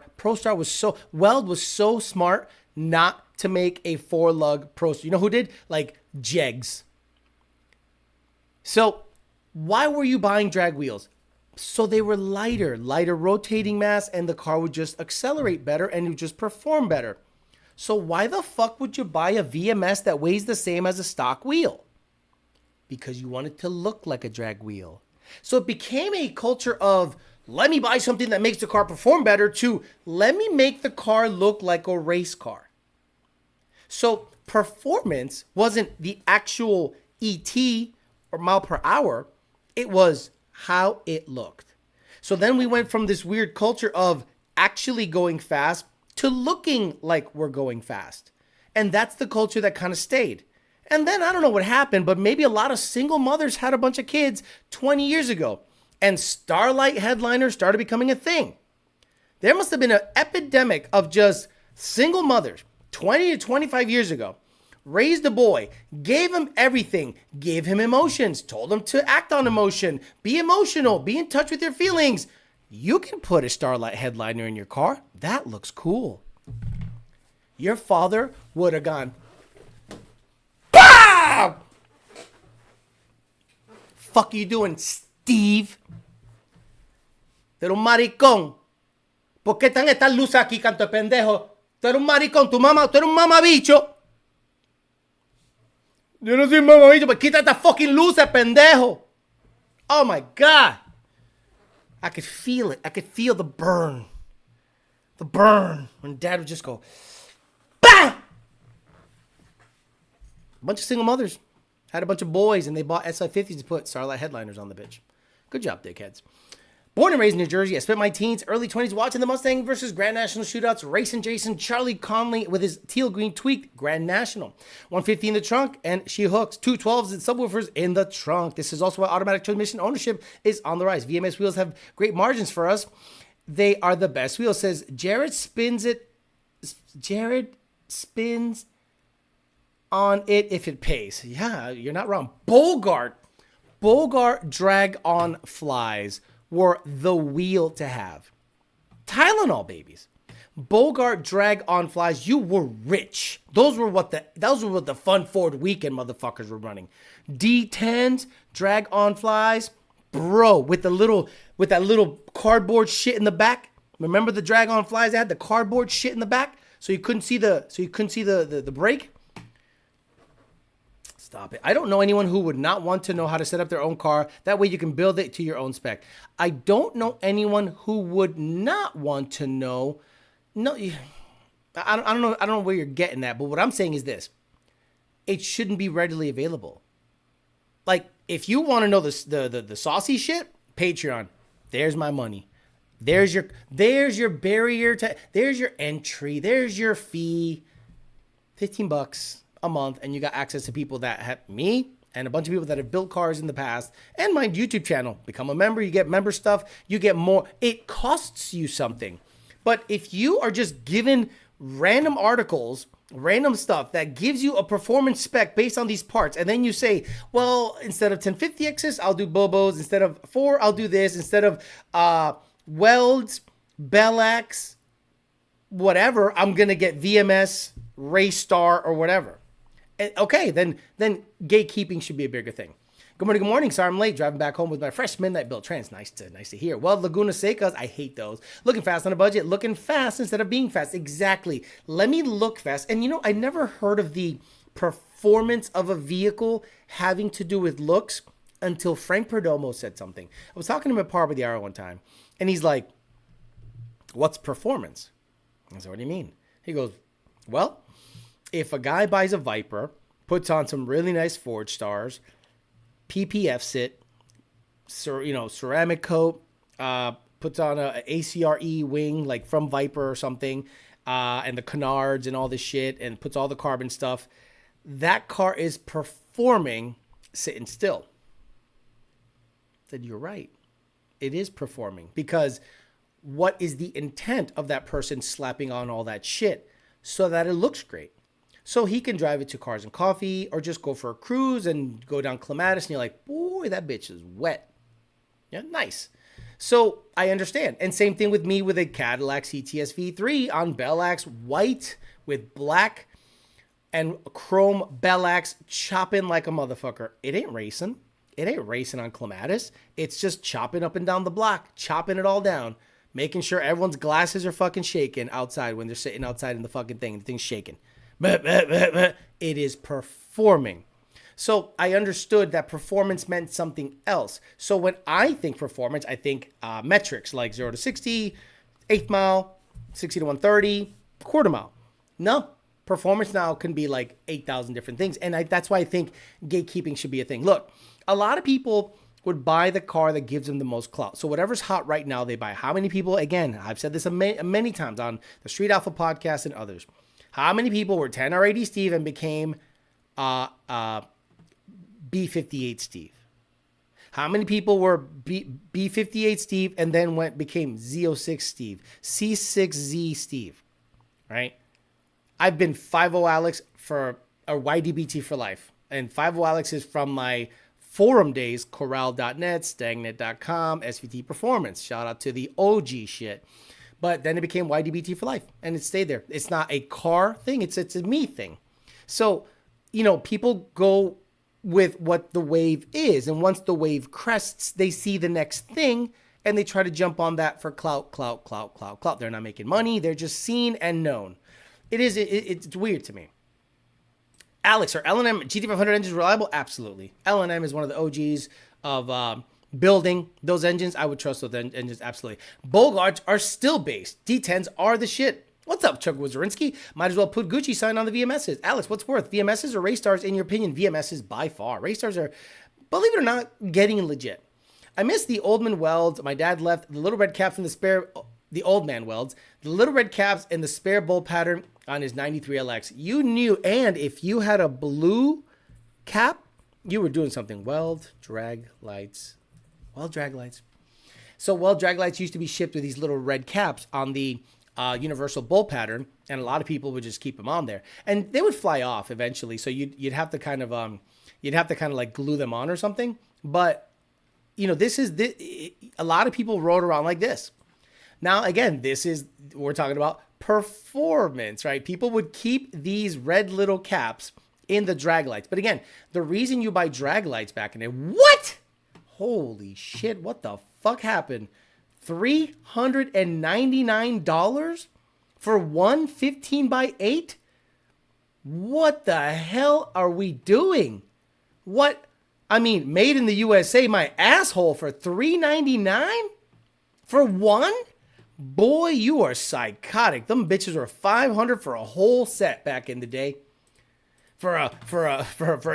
Weld was so smart not to make a 4-lug Pro Star. You know who did? Like Jegs. So why were you buying drag wheels? So they were lighter rotating mass, and the car would just accelerate better and it would just perform better. So why the fuck would you buy a VMS that weighs the same as a stock wheel? Because you want it to look like a drag wheel. So it became a culture of, let me buy something that makes the car perform better, to let me make the car look like a race car. So performance wasn't the actual ET or mile per hour. It was how it looked. So then we went from this weird culture of actually going fast to looking like we're going fast. And that's the culture that kind of stayed. And then I don't know what happened, but maybe a lot of single mothers had a bunch of kids 20 years ago. and Starlight headliners started becoming a thing. There must have been an epidemic of just single mothers 20 to 25 years ago. Raised a boy, gave him everything, gave him emotions, told him to act on emotion, be emotional, be in touch with your feelings. You can put a Starlight headliner in your car. That looks cool. Your father would have gone, BAM! Fuck you doing, Steve? Pero un maricón. ¿Por qué están estas luces aquí, canto de pendejo? Tú eres un maricón, tú eres un mamabicho. Yo no soy mamabicho, but quita esta fucking luces, pendejo. Oh my God. I could feel it. I could feel the burn. The burn. When Dad would just go, BAM! A bunch of single mothers had a bunch of boys, and they bought SI50s to put Starlight headliners on the bitch. Good job, dickheads. Born and raised in New Jersey, I spent my teens, early 20s watching the Mustang versus Grand National shootouts, racing Jason Charlie Conley with his teal green tweaked Grand National. 150 in the trunk, and she hooks 212s and subwoofers in the trunk. This is also why automatic transmission ownership is on the rise. VMS wheels have great margins for us. They are the best wheels, says Jared spins on it if it pays. Yeah, you're not wrong. Bogart drag-on flies were the wheel to have. Tylenol babies. Bogart drag-on flies. You were rich. Those were what the Fun Ford weekend motherfuckers were running. D10s, drag-on flies, bro, with that little cardboard shit in the back. Remember the drag-on flies that had the cardboard shit in the back, so you couldn't see the brake. Stop it. I don't know anyone who would not want to know how to set up their own car. That way you can build it to your own spec. I don't know anyone who would not want to know. No, I don't know where you're getting that, but what I'm saying is this. It shouldn't be readily available. Like, if you want to know the saucy shit, Patreon. There's my money. There's your barrier there's your entry. There's your fee. $15 a month, and you got access to people that have me and a bunch of people that have built cars in the past, and my YouTube channel. Become a member, you get member stuff, you get more. It costs you something. But if you are just given random articles, random stuff that gives you a performance spec based on these parts, and then you say, well, instead of 1050Xs, I'll do Bobos. Instead of 4, I'll do this. Instead of Welds, Bellax, whatever, I'm going to get VMS, Race Star, or whatever. Okay, then gatekeeping should be a bigger thing. Good morning. Sorry I'm late. Driving back home with my fresh midnight built trans. Nice to hear. Weld, Laguna, Secas. I hate those. Looking fast on a budget. Looking fast instead of being fast. Exactly. Let me look fast. And I never heard of the performance of a vehicle having to do with looks until Frank Perdomo said something. I was talking to him at Par with the Hour one time, and he's like, "What's performance?" I said, "What do you mean?" He goes, "Well, if a guy buys a Viper, puts on some really nice Forge Stars, PPFs it, ceramic coat, puts on a ACRE wing like from Viper or something, and the canards and all this shit, and puts all the carbon stuff, that car is performing sitting still." I said, "You're right. It is performing, because what is the intent of that person slapping on all that shit? So that it looks great. So he can drive it to Cars and Coffee, or just go for a cruise and go down Clematis, and you're like, boy, that bitch is wet. Yeah, nice. So I understand. And same thing with me with a Cadillac CTS V3 on Bellax white with black and chrome Bellax chopping like a motherfucker. It ain't racing. It ain't racing on Clematis. It's just chopping up and down the block, chopping it all down, making sure everyone's glasses are fucking shaking outside when they're sitting outside in the fucking thing. The thing's shaking. It is performing. So I understood that performance meant something else. So when I think performance, I think metrics like 0 to 60, 8th mile, 60 to 130, quarter mile. No, performance now can be like 8,000 different things. And that's why I think gatekeeping should be a thing. Look, a lot of people would buy the car that gives them the most clout. So whatever's hot right now, they buy. How many people, again, I've said this many times on the Street Alpha podcast and others. How many people were 10R80 Steve and became B58 Steve? How many people were B58 Steve and then became Z06 Steve, C6Z Steve, right? I've been 50 Alex for a YDBT for life. And 50 Alex is from my forum days, Corral.net, Stagnant.com, SVT Performance. Shout out to the OG shit. But then it became YDBT for life, and it stayed there. It's not a car thing. It's a me thing. So, people go with what the wave is. And once the wave crests, they see the next thing, and they try to jump on that for clout. They're not making money. They're just seen and known. It's weird to me. Alex, are L&M GT500 engines reliable? Absolutely. L&M is one of the OGs of building those engines. I would trust those engines, absolutely. Bogarts are still based. D10s are the shit. What's up, Chuck Wazarinsky? Might as well put Gucci sign on the VMSs. Alex, what's worth? VMSs or race stars in your opinion? VMSs by far. Race stars are, believe it or not, getting legit. I miss the Oldman Welds. My dad left the little red caps in the old man Welds, the little red caps and the spare bowl pattern on his 93 LX. You knew, and if you had a blue cap, you were doing something. Weld drag lights. So Weld drag lights used to be shipped with these little red caps on the universal bowl pattern, and a lot of people would just keep them on there, and they would fly off eventually. So you'd have to kind of like glue them on or something. But a lot of people rode around like this. Now again, we're talking about performance, right? People would keep these red little caps in the drag lights. But again, the reason you buy drag lights back in there, what? Holy shit, what the fuck happened? $399 for one 15x8? What the hell are we doing? What? I mean, made in the USA, my asshole, for $399 for one? Boy, you are psychotic. Them bitches were $500 for a whole set back in the day. For a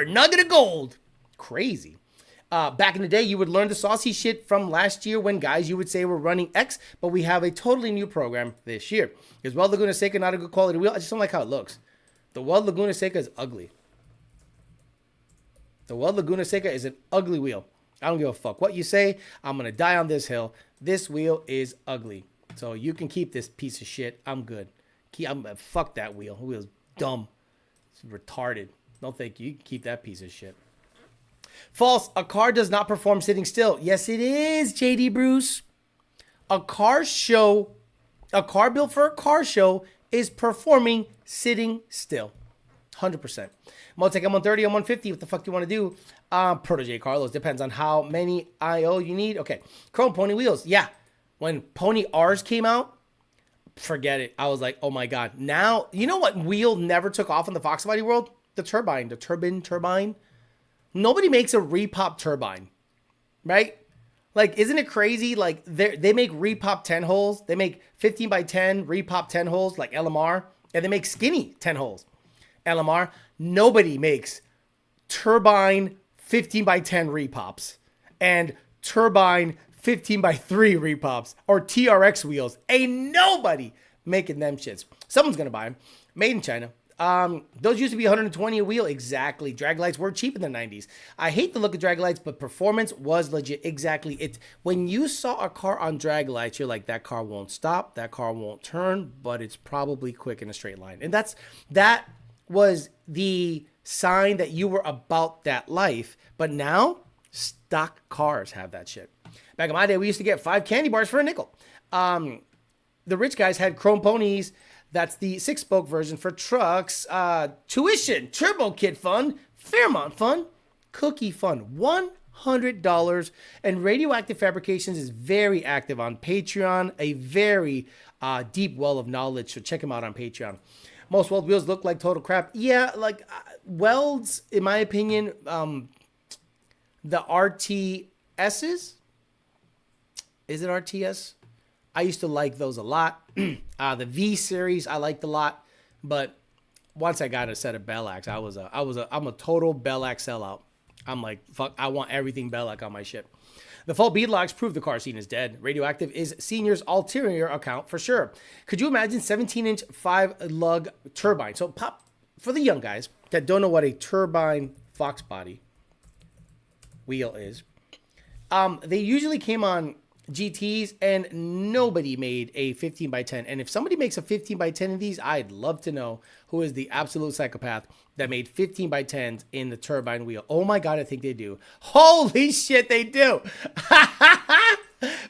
nugget of gold. Crazy. Back in the day, you would learn the saucy shit from last year when guys you would say were running X, but we have a totally new program this year. Is Weld Laguna Seca not a good quality wheel? I just don't like how it looks. The Weld Laguna Seca is ugly. The Weld Laguna Seca is an ugly wheel. I don't give a fuck what you say. I'm going to die on this hill. This wheel is ugly. So you can keep this piece of shit. I'm good. Fuck that wheel. The wheel's dumb. It's retarded. No, thank you. You can keep that piece of shit. False. A car does not perform sitting still. Yes, it is, JD Bruce. A car built for a car show is performing sitting still. 100%. Motec M130, M150, what the fuck do you want to do? Protege Carlos. Depends on how many IO you need. Okay. Chrome pony wheels. Yeah. When Pony R's came out, forget it. I was like, oh my God. Now, you know what wheel never took off in the Fox Body world? The turbine. The turbine. Nobody makes a repop turbine, right? Like, isn't it crazy? Like, they make repop 10 holes. They make 15x10 repop 10 holes like LMR, and they make skinny 10 holes. LMR. Nobody makes turbine 15x10 repops and turbine 15x3 repops or TRX wheels. Ain't nobody making them shits. Someone's going to buy them. Made in China. Those used to be 120 a wheel. Exactly. Drag lights were cheap in the 90s. I hate the look of drag lights, but performance was legit. Exactly. It's when you saw a car on drag lights, you're like, that car won't stop. That car won't turn, but it's probably quick in a straight line. And that was the sign that you were about that life. But now stock cars have that shit. Back in my day, we used to get 5 candy bars for a nickel. The rich guys had chrome ponies. That's the 6-spoke version for trucks. Tuition, Turbo Kit Fund, Fairmont Fund, Cookie Fund, $100. And Radioactive Fabrications is very active on Patreon, a very deep well of knowledge. So check him out on Patreon. Most Weld wheels look like total crap. Yeah, like Welds, in my opinion, the RTSs. Is it RTS? I used to like those a lot. The V series I liked a lot, but once I got a set of Bellacs, I'm a total Bellac sellout. I'm like, fuck, I want everything Bellac on my shit. The full beadlocks prove the car scene is dead. Radioactive is Senior's ulterior account for sure. Could you imagine 17-inch 5-lug turbine? So pop for the young guys that don't know what a turbine Fox body wheel is. They usually came on GTs, and nobody made a 15 by 10. And if somebody makes a 15 by 10 of these, I'd love to know who is the absolute psychopath that made 15 by 10s in the turbine wheel. Oh my God, I think they do. Holy shit, they do.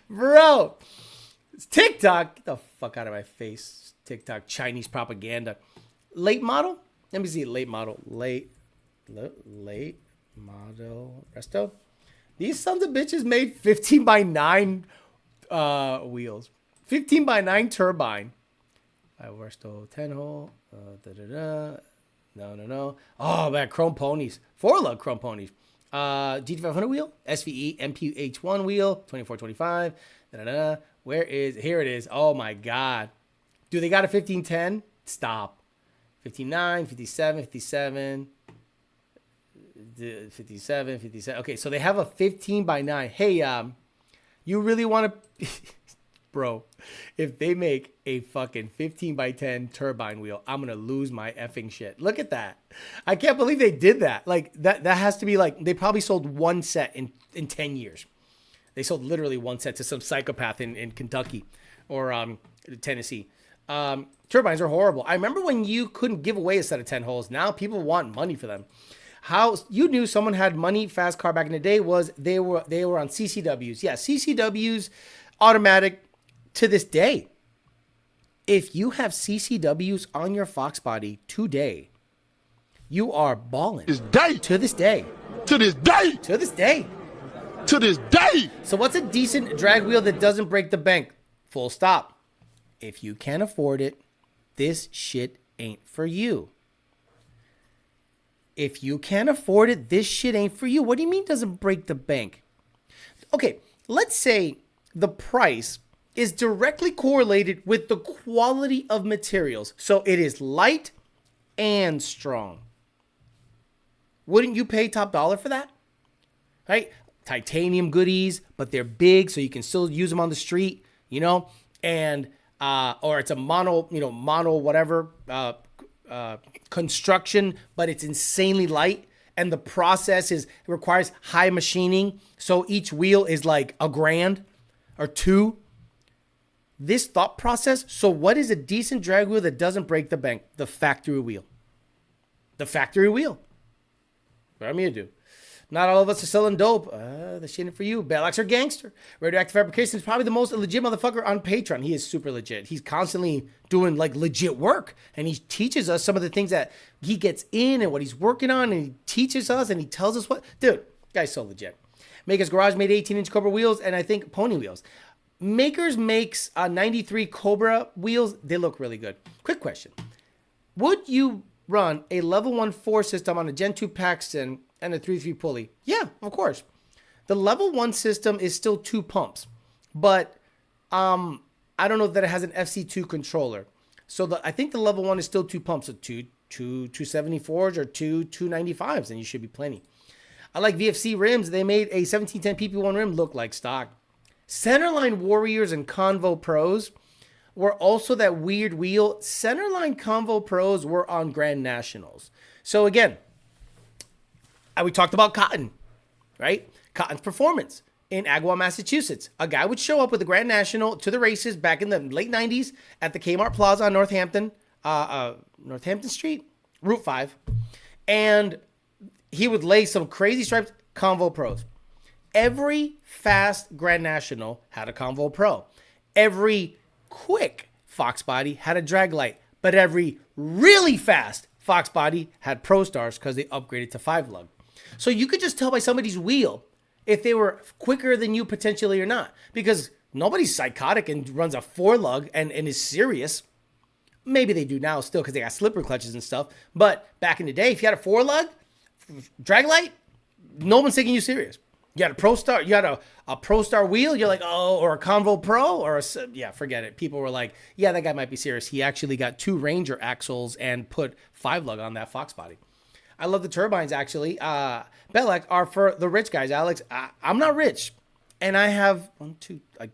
Bro, it's TikTok. Get the fuck out of my face. TikTok, Chinese propaganda. Late model? Let me see. Late model. Late model. Resto? These sons of bitches made 15 by 9 wheels. 15 by 9 turbine. Resto 10 hole. No. Oh, man. Chrome ponies. 4-lug chrome ponies. GT500 wheel. SVE MPH1 wheel. 2425. Where is... Here it is. Oh, my God. Do they got a 1510? Stop. 59, 57, 57... 57. Okay, so they have a 15 by 9. Hey, you really want to... Bro, if they make a fucking 15 by 10 turbine wheel, I'm going to lose my effing shit. Look at that. I can't believe they did that. Like, that has to be like... They probably sold one set in 10 years. They sold literally one set to some psychopath in Kentucky or Tennessee. Turbines are horrible. I remember when you couldn't give away a set of 10 holes. Now people want money for them. How you knew someone had money fast car back in the day was they were on CCWs. Yeah, CCWs automatic to this day. If you have CCWs on your Fox body today, you are balling. This day. To this day. To this day. To this day. To this day. So what's a decent drag wheel that doesn't break the bank? Full stop. If you can't afford it, this shit ain't for you. If you can't afford it, this shit ain't for you. What do you mean doesn't break the bank? Okay, let's say the price is directly correlated with the quality of materials. So it is light and strong. Wouldn't you pay top dollar for that? Right? Titanium goodies, but they're big, so you can still use them on the street, you know? And, or it's a mono whatever, construction, but it's insanely light, and the process requires high machining, so each wheel is like $1,000 or $2,000. This thought process. So what is a decent drag wheel that doesn't break the bank? The factory wheel. The factory wheel. What am I gonna do? Not all of us are selling dope. The shit ain't for you. Balax are gangster. Radioactive Fabrications is probably the most legit motherfucker on Patreon. He is super legit. He's constantly doing like legit work. And he teaches us some of the things that he gets in and what he's working on. And he teaches us and he tells us what. Dude, guy's so legit. Maker's Garage made 18-inch Cobra wheels and I think pony wheels. Makers makes 93 Cobra wheels. They look really good. Quick question. Would you run a level 1 4 system on a Gen 2 Paxton and a 3.3 pulley? Yeah, of course. The level 1 system is still 2 pumps, but I don't know that it has an FC2 controller. So I think the level 1 is still 2 pumps, so two 274s or two 295s, and you should be plenty. I like VFC rims. They made a 1710 PP1 rim look like stock. Centerline Warriors and Convo Pros were also that weird wheel. Centerline Convo Pros were on Grand Nationals. So again, we talked about Cotton, right? Cotton's performance in Agawam, Massachusetts. A guy would show up with the Grand National to the races back in the late 90s at the Kmart Plaza on Northampton Street, Route 5. And he would lay some crazy stripes, Convo Pros. Every fast Grand National had a Convo Pro. Every quick Fox body had a drag light. But every really fast Fox body had Pro Stars because they upgraded to 5-lug. So you could just tell by somebody's wheel if they were quicker than you potentially or not. Because nobody's psychotic and runs a 4-lug and is serious. Maybe they do now still because they got slipper clutches and stuff. But back in the day, if you had a 4-lug, drag light, no one's taking you serious. You had a Pro Star, you had a Pro Star wheel, you're like, oh, or a Convo Pro, yeah, forget it. People were like, yeah, that guy might be serious. He actually got 2 Ranger axles and put 5-lug on that Fox body. I love the turbines, actually. Bellex are for the rich guys, Alex. I'm not rich, and I have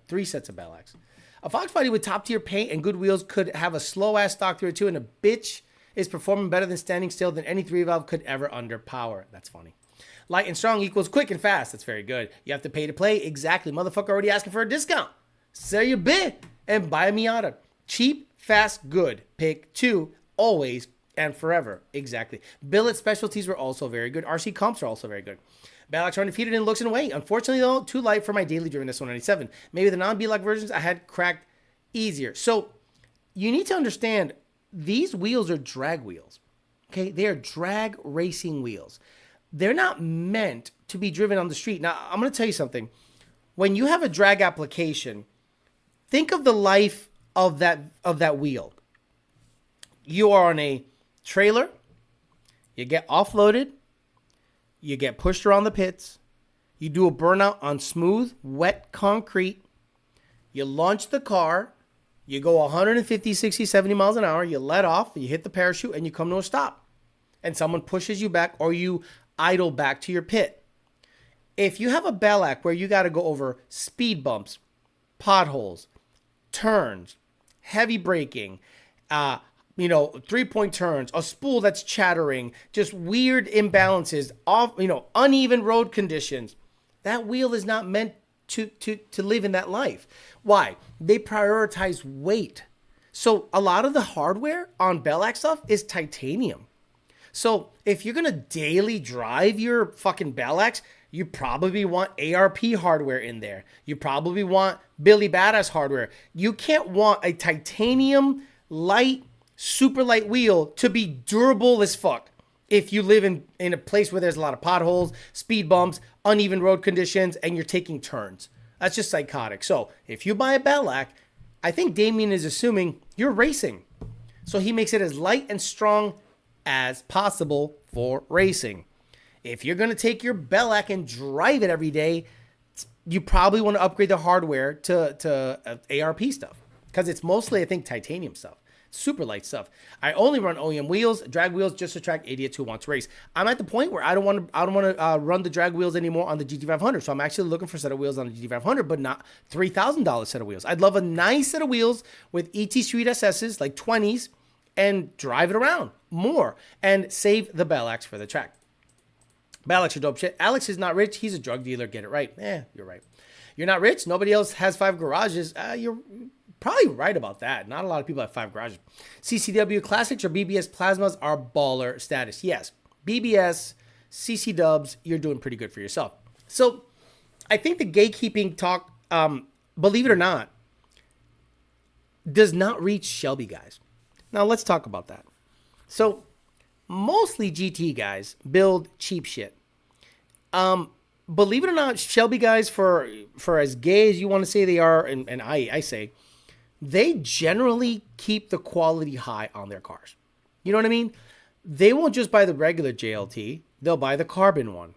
3 sets of Bellex. A Fox body with top-tier paint and good wheels could have a slow-ass stock 302, and a bitch is performing better than standing still than any 3-valve could ever underpower. That's funny. Light and strong equals quick and fast. That's very good. You have to pay to play. Exactly. Motherfucker already asking for a discount. Sell your bit and buy a Miata. Cheap, fast, good. Pick 2, always and forever. Exactly. Billet specialties were also very good. RC comps are also very good. Balax are undefeated in looks and weight. Unfortunately, though, too light for my daily driven S197. Maybe the non-B-Lock versions I had cracked easier. So you need to understand these wheels are drag wheels. Okay? They are drag racing wheels. They're not meant to be driven on the street. Now, I'm going to tell you something. When you have a drag application, think of the life of that wheel. You are on a trailer. You get offloaded. You get pushed around the pits. You do a burnout on smooth, wet concrete. You launch the car. You go 150, 60, 70 miles an hour. You let off. You hit the parachute and you come to a stop. And someone pushes you back or you idle back to your pit. If you have a Bellac where you got to go over speed bumps, potholes, turns, heavy braking, 3-point turns, a spool that's chattering, just weird imbalances, uneven road conditions. That wheel is not meant to live in that life. Why? They prioritize weight. So a lot of the hardware on Bellac stuff is titanium. So if you're going to daily drive your fucking Bellacs, you probably want ARP hardware in there. You probably want Billy Badass hardware. You can't want a titanium light, super light wheel to be durable as fuck if you live in a place where there's a lot of potholes, speed bumps, uneven road conditions, and you're taking turns. That's just psychotic. So if you buy a Bellac, I think Damien is assuming you're racing. So he makes it as light and strong as possible for racing. If you're going to take your Bellac and drive it every day, you probably want to upgrade the hardware to ARP stuff because it's mostly, I think, titanium stuff. Super light stuff. I only run OEM wheels, drag wheels, just to attract idiots who want to race. I'm at the point where I don't want to run the drag wheels anymore on the GT500. So I'm actually looking for a set of wheels on the GT500, but not $3,000 set of wheels. I'd love a nice set of wheels with ET Street SSs, like 20s, and drive it around more and save the Bellacs for the track. Bellacs are dope shit. Alex is not rich. He's a drug dealer. Get it right. You're right. You're not rich. Nobody else has 5 garages. You're probably right about that. Not a lot of people have 5 garages. CCW Classics or BBS Plasmas are baller status. Yes. BBS, CC Dubs, you're doing pretty good for yourself. So I think the gatekeeping talk, believe it or not, does not reach Shelby guys. Now let's talk about that. So mostly GT guys build cheap shit. Believe it or not, Shelby guys, for as gay as you want to say they are, and I say, they generally keep the quality high on their cars. You know what I mean? They won't just buy the regular JLT. They'll buy the carbon one.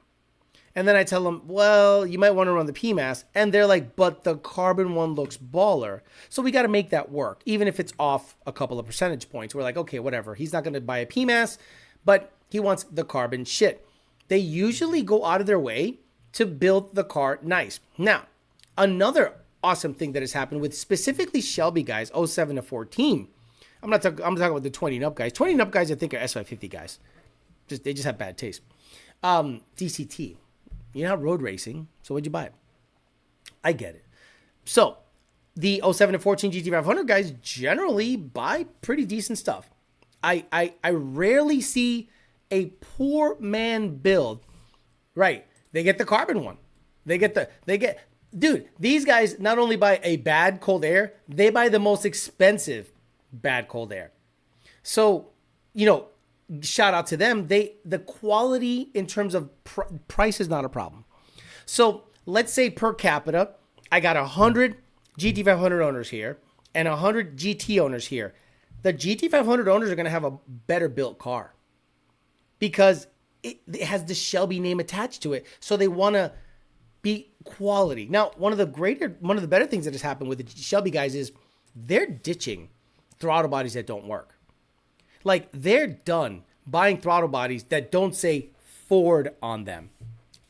And then I tell them, well, you might want to run the PMAS. And they're like, but the carbon one looks baller. So we got to make that work. Even if it's off a couple of percentage points. We're like, okay, whatever. He's not going to buy a PMAS, but he wants the carbon shit. They usually go out of their way to build the car nice. Now, another awesome thing that has happened with specifically Shelby guys, 07 to 14. I'm talking about the 20 and up guys. 20 and up guys, I think, are S550 guys. They just have bad taste. DCT. You're not road racing, so what'd you buy? I get it. So the 07 to 14 GT500 guys generally buy pretty decent stuff. I rarely see a poor man build. Right. They get the carbon one. Dude, these guys not only buy a bad cold air, they buy the most expensive bad cold air. So, shout out to them. The quality in terms of price is not a problem. So let's say per capita, I got 100 GT500 owners here and 100 GT owners here. The GT500 owners are going to have a better built car because it has the Shelby name attached to it. So they want to be quality. Now, one of the better things that has happened with the Shelby guys is they're ditching throttle bodies that don't work. Like, they're done buying throttle bodies that don't say Ford on them.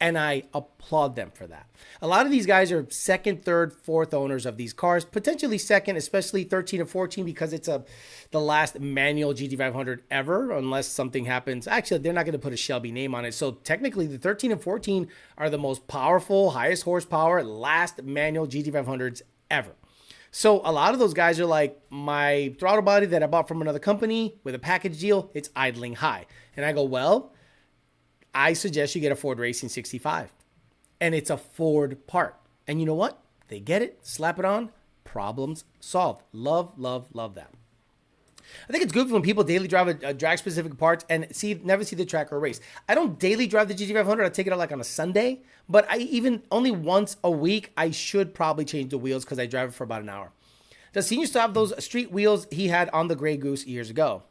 And I applaud them for that. A lot of these guys are second, third, fourth owners of these cars, potentially second, especially 13 and 14, because it's the last manual GT500 ever, unless something happens. Actually, they're not going to put a Shelby name on it. So technically, the 13 and 14 are the most powerful, highest horsepower, last manual GT500s ever. So a lot of those guys are like, my throttle body that I bought from another company with a package deal, it's idling high. And I go, well, I suggest you get a Ford Racing 65. And it's a Ford part. And you know what? They get it, slap it on, problems solved. Love, love, love that. I think it's good when people daily drive a drag-specific parts and never see the track or race. I don't daily drive the GT500. I take it out like on a Sunday. But only once a week, I should probably change the wheels because I drive it for about an hour. Does Senior still have those street wheels he had on the Grey Goose years ago?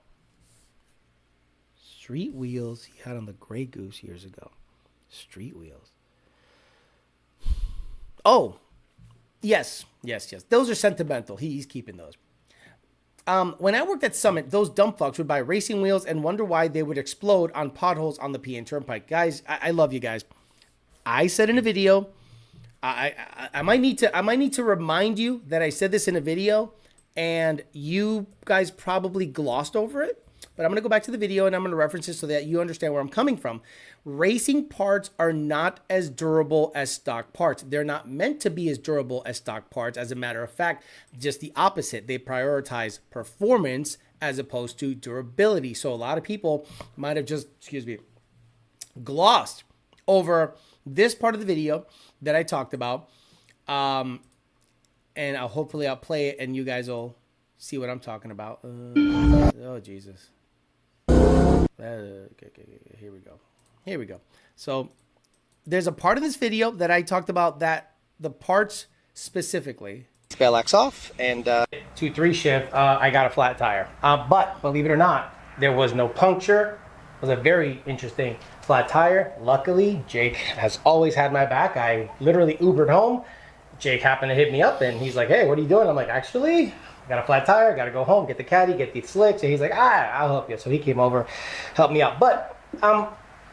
Street wheels he had on the Grey Goose years ago. Street wheels. Oh, yes. Those are sentimental. He's keeping those. When I worked at Summit, those dump fucks would buy racing wheels and wonder why they would explode on potholes on the PN Turnpike. Guys, I love you guys. I said in a video, I might need to remind you that I said this in a video, and you guys probably glossed over it. But I'm going to go back to the video and I'm going to reference it so that you understand where I'm coming from. Racing parts are not as durable as stock parts. They're not meant to be as durable as stock parts. As a matter of fact, just the opposite. They prioritize performance as opposed to durability. So a lot of people might have just, glossed over this part of the video that I talked about. And hopefully I'll play it and you guys will see what I'm talking about. Oh, Jesus. Okay, here we go. So there's a part of this video that I talked about that the parts specifically. Spell X off and 2-3 shift, I got a flat tire. But believe it or not, there was no puncture. It was a very interesting flat tire. Luckily, Jake has always had my back. I literally Ubered home. Jake happened to hit me up and he's like, hey, what are you doing? I'm like, actually, I got a flat tire, got to go home, get the caddy, get these slicks. And he's like, I'll help you. So he came over, helped me out. But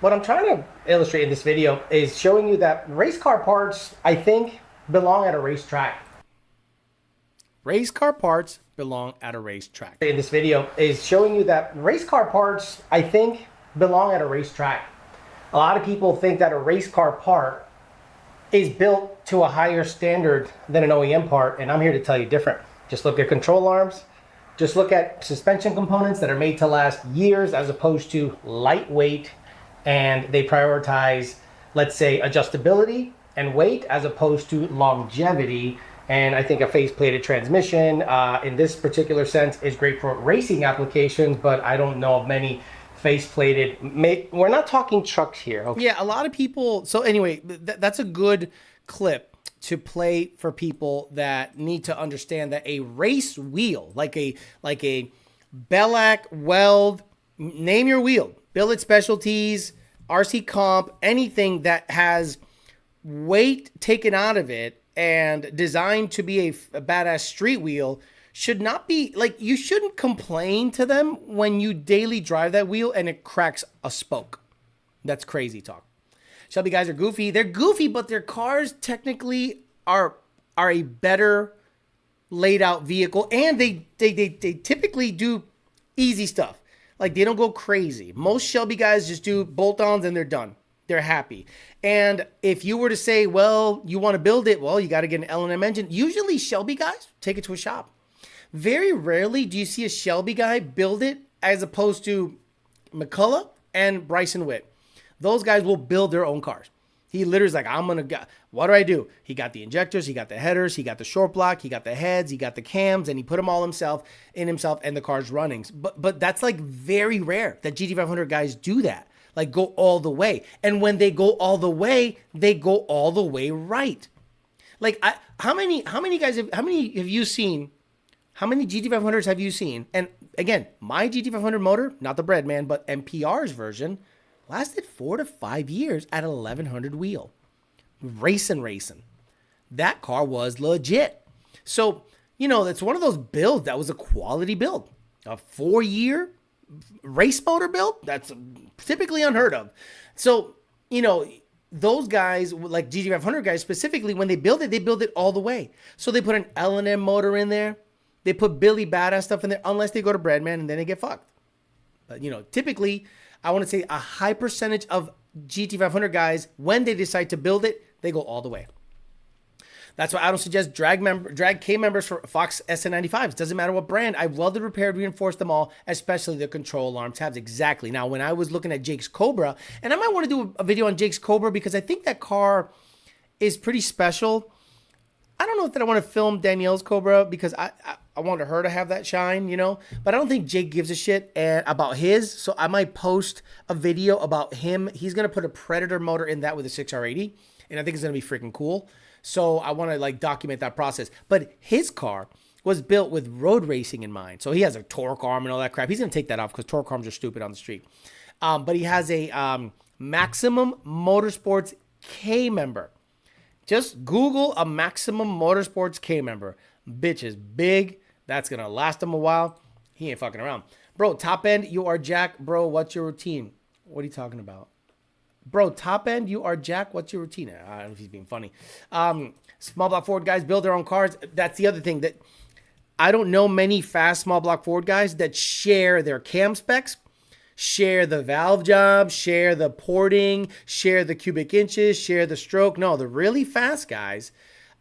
what I'm trying to illustrate in this video is showing you that race car parts, I think, belong at a racetrack. Race car parts belong at a racetrack. In this video is showing you that race car parts, I think, belong at a racetrack. A lot of people think that a race car part is built to a higher standard than an OEM part, and I'm here to tell you different. Just look at control arms. Just look at suspension components that are made to last years as opposed to lightweight, and they prioritize, let's say, adjustability and weight as opposed to longevity. And I think a face-plated transmission in this particular sense is great for racing applications, but I don't know of many face-plated. We're not talking trucks here. Okay. Yeah, a lot of people. So anyway, that's a good clip to play for people that need to understand that a race wheel, like a Bellac, Weld, name your wheel, Billet Specialties, RC Comp, anything that has weight taken out of it and designed to be a badass street wheel should not be, like, you shouldn't complain to them when you daily drive that wheel and it cracks a spoke. That's crazy talk. Shelby guys are goofy. They're goofy, but their cars technically are a better laid out vehicle, and they typically do easy stuff. Like, they don't go crazy. Most Shelby guys just do bolt-ons and they're done. They're happy. And if you were to say, well, you want to build it, well, you got to get an L&M engine. Usually Shelby guys take it to a shop. Very rarely do you see a Shelby guy build it as opposed to McCullough and Bryson Witt. Those guys will build their own cars. He literally is like, what do? He got the injectors, he got the headers, he got the short block, he got the heads, he got the cams, and he put them all himself, and the car's running. But that's like very rare that GT500 guys do that. Like, go all the way. And when they go all the way, they go all the way right. Like, how many GT500s have you seen? And again, my GT500 motor, not the bread man, but MPR's version, lasted 4 to 5 years at 1100 wheel. Racing. That car was legit. So, it's one of those builds that was a quality build. A 4-year race motor build, that's typically unheard of. So, those guys, like GT500 guys specifically, when they build it all the way. So they put an L&M motor in there. They put Billy Badass stuff in there, unless they go to Breadman and then they get fucked. But, typically, I want to say a high percentage of GT500 guys, when they decide to build it, they go all the way. That's why I don't suggest drag K members for Fox SN95s. Doesn't matter what brand. I've welded, repaired, reinforced them all, especially the control alarm tabs. Exactly. Now, when I was looking at Jake's Cobra, and I might want to do a video on Jake's Cobra because I think that car is pretty special. I don't know if I want to film Danielle's Cobra because I wanted her to have that shine, But I don't think Jake gives a shit about his, so I might post a video about him. He's going to put a Predator motor in that with a 6R80, and I think it's going to be freaking cool. So I want to document that process. But his car was built with road racing in mind. So he has a torque arm and all that crap. He's going to take that off because torque arms are stupid on the street. But he has a Maximum Motorsports K member. Just Google a Maximum Motorsports K member. Bitch is big. That's going to last him a while. He ain't fucking around. Bro, top end, you are Jack. Bro, what's your routine? What are you talking about? Bro, top end, you are Jack. What's your routine? I don't know if he's being funny. Small block Ford guys build their own cars. That's the other thing, that I don't know many fast small block Ford guys that share their cam specs, share the valve job, share the porting, share the cubic inches, share the stroke. No, the really fast guys,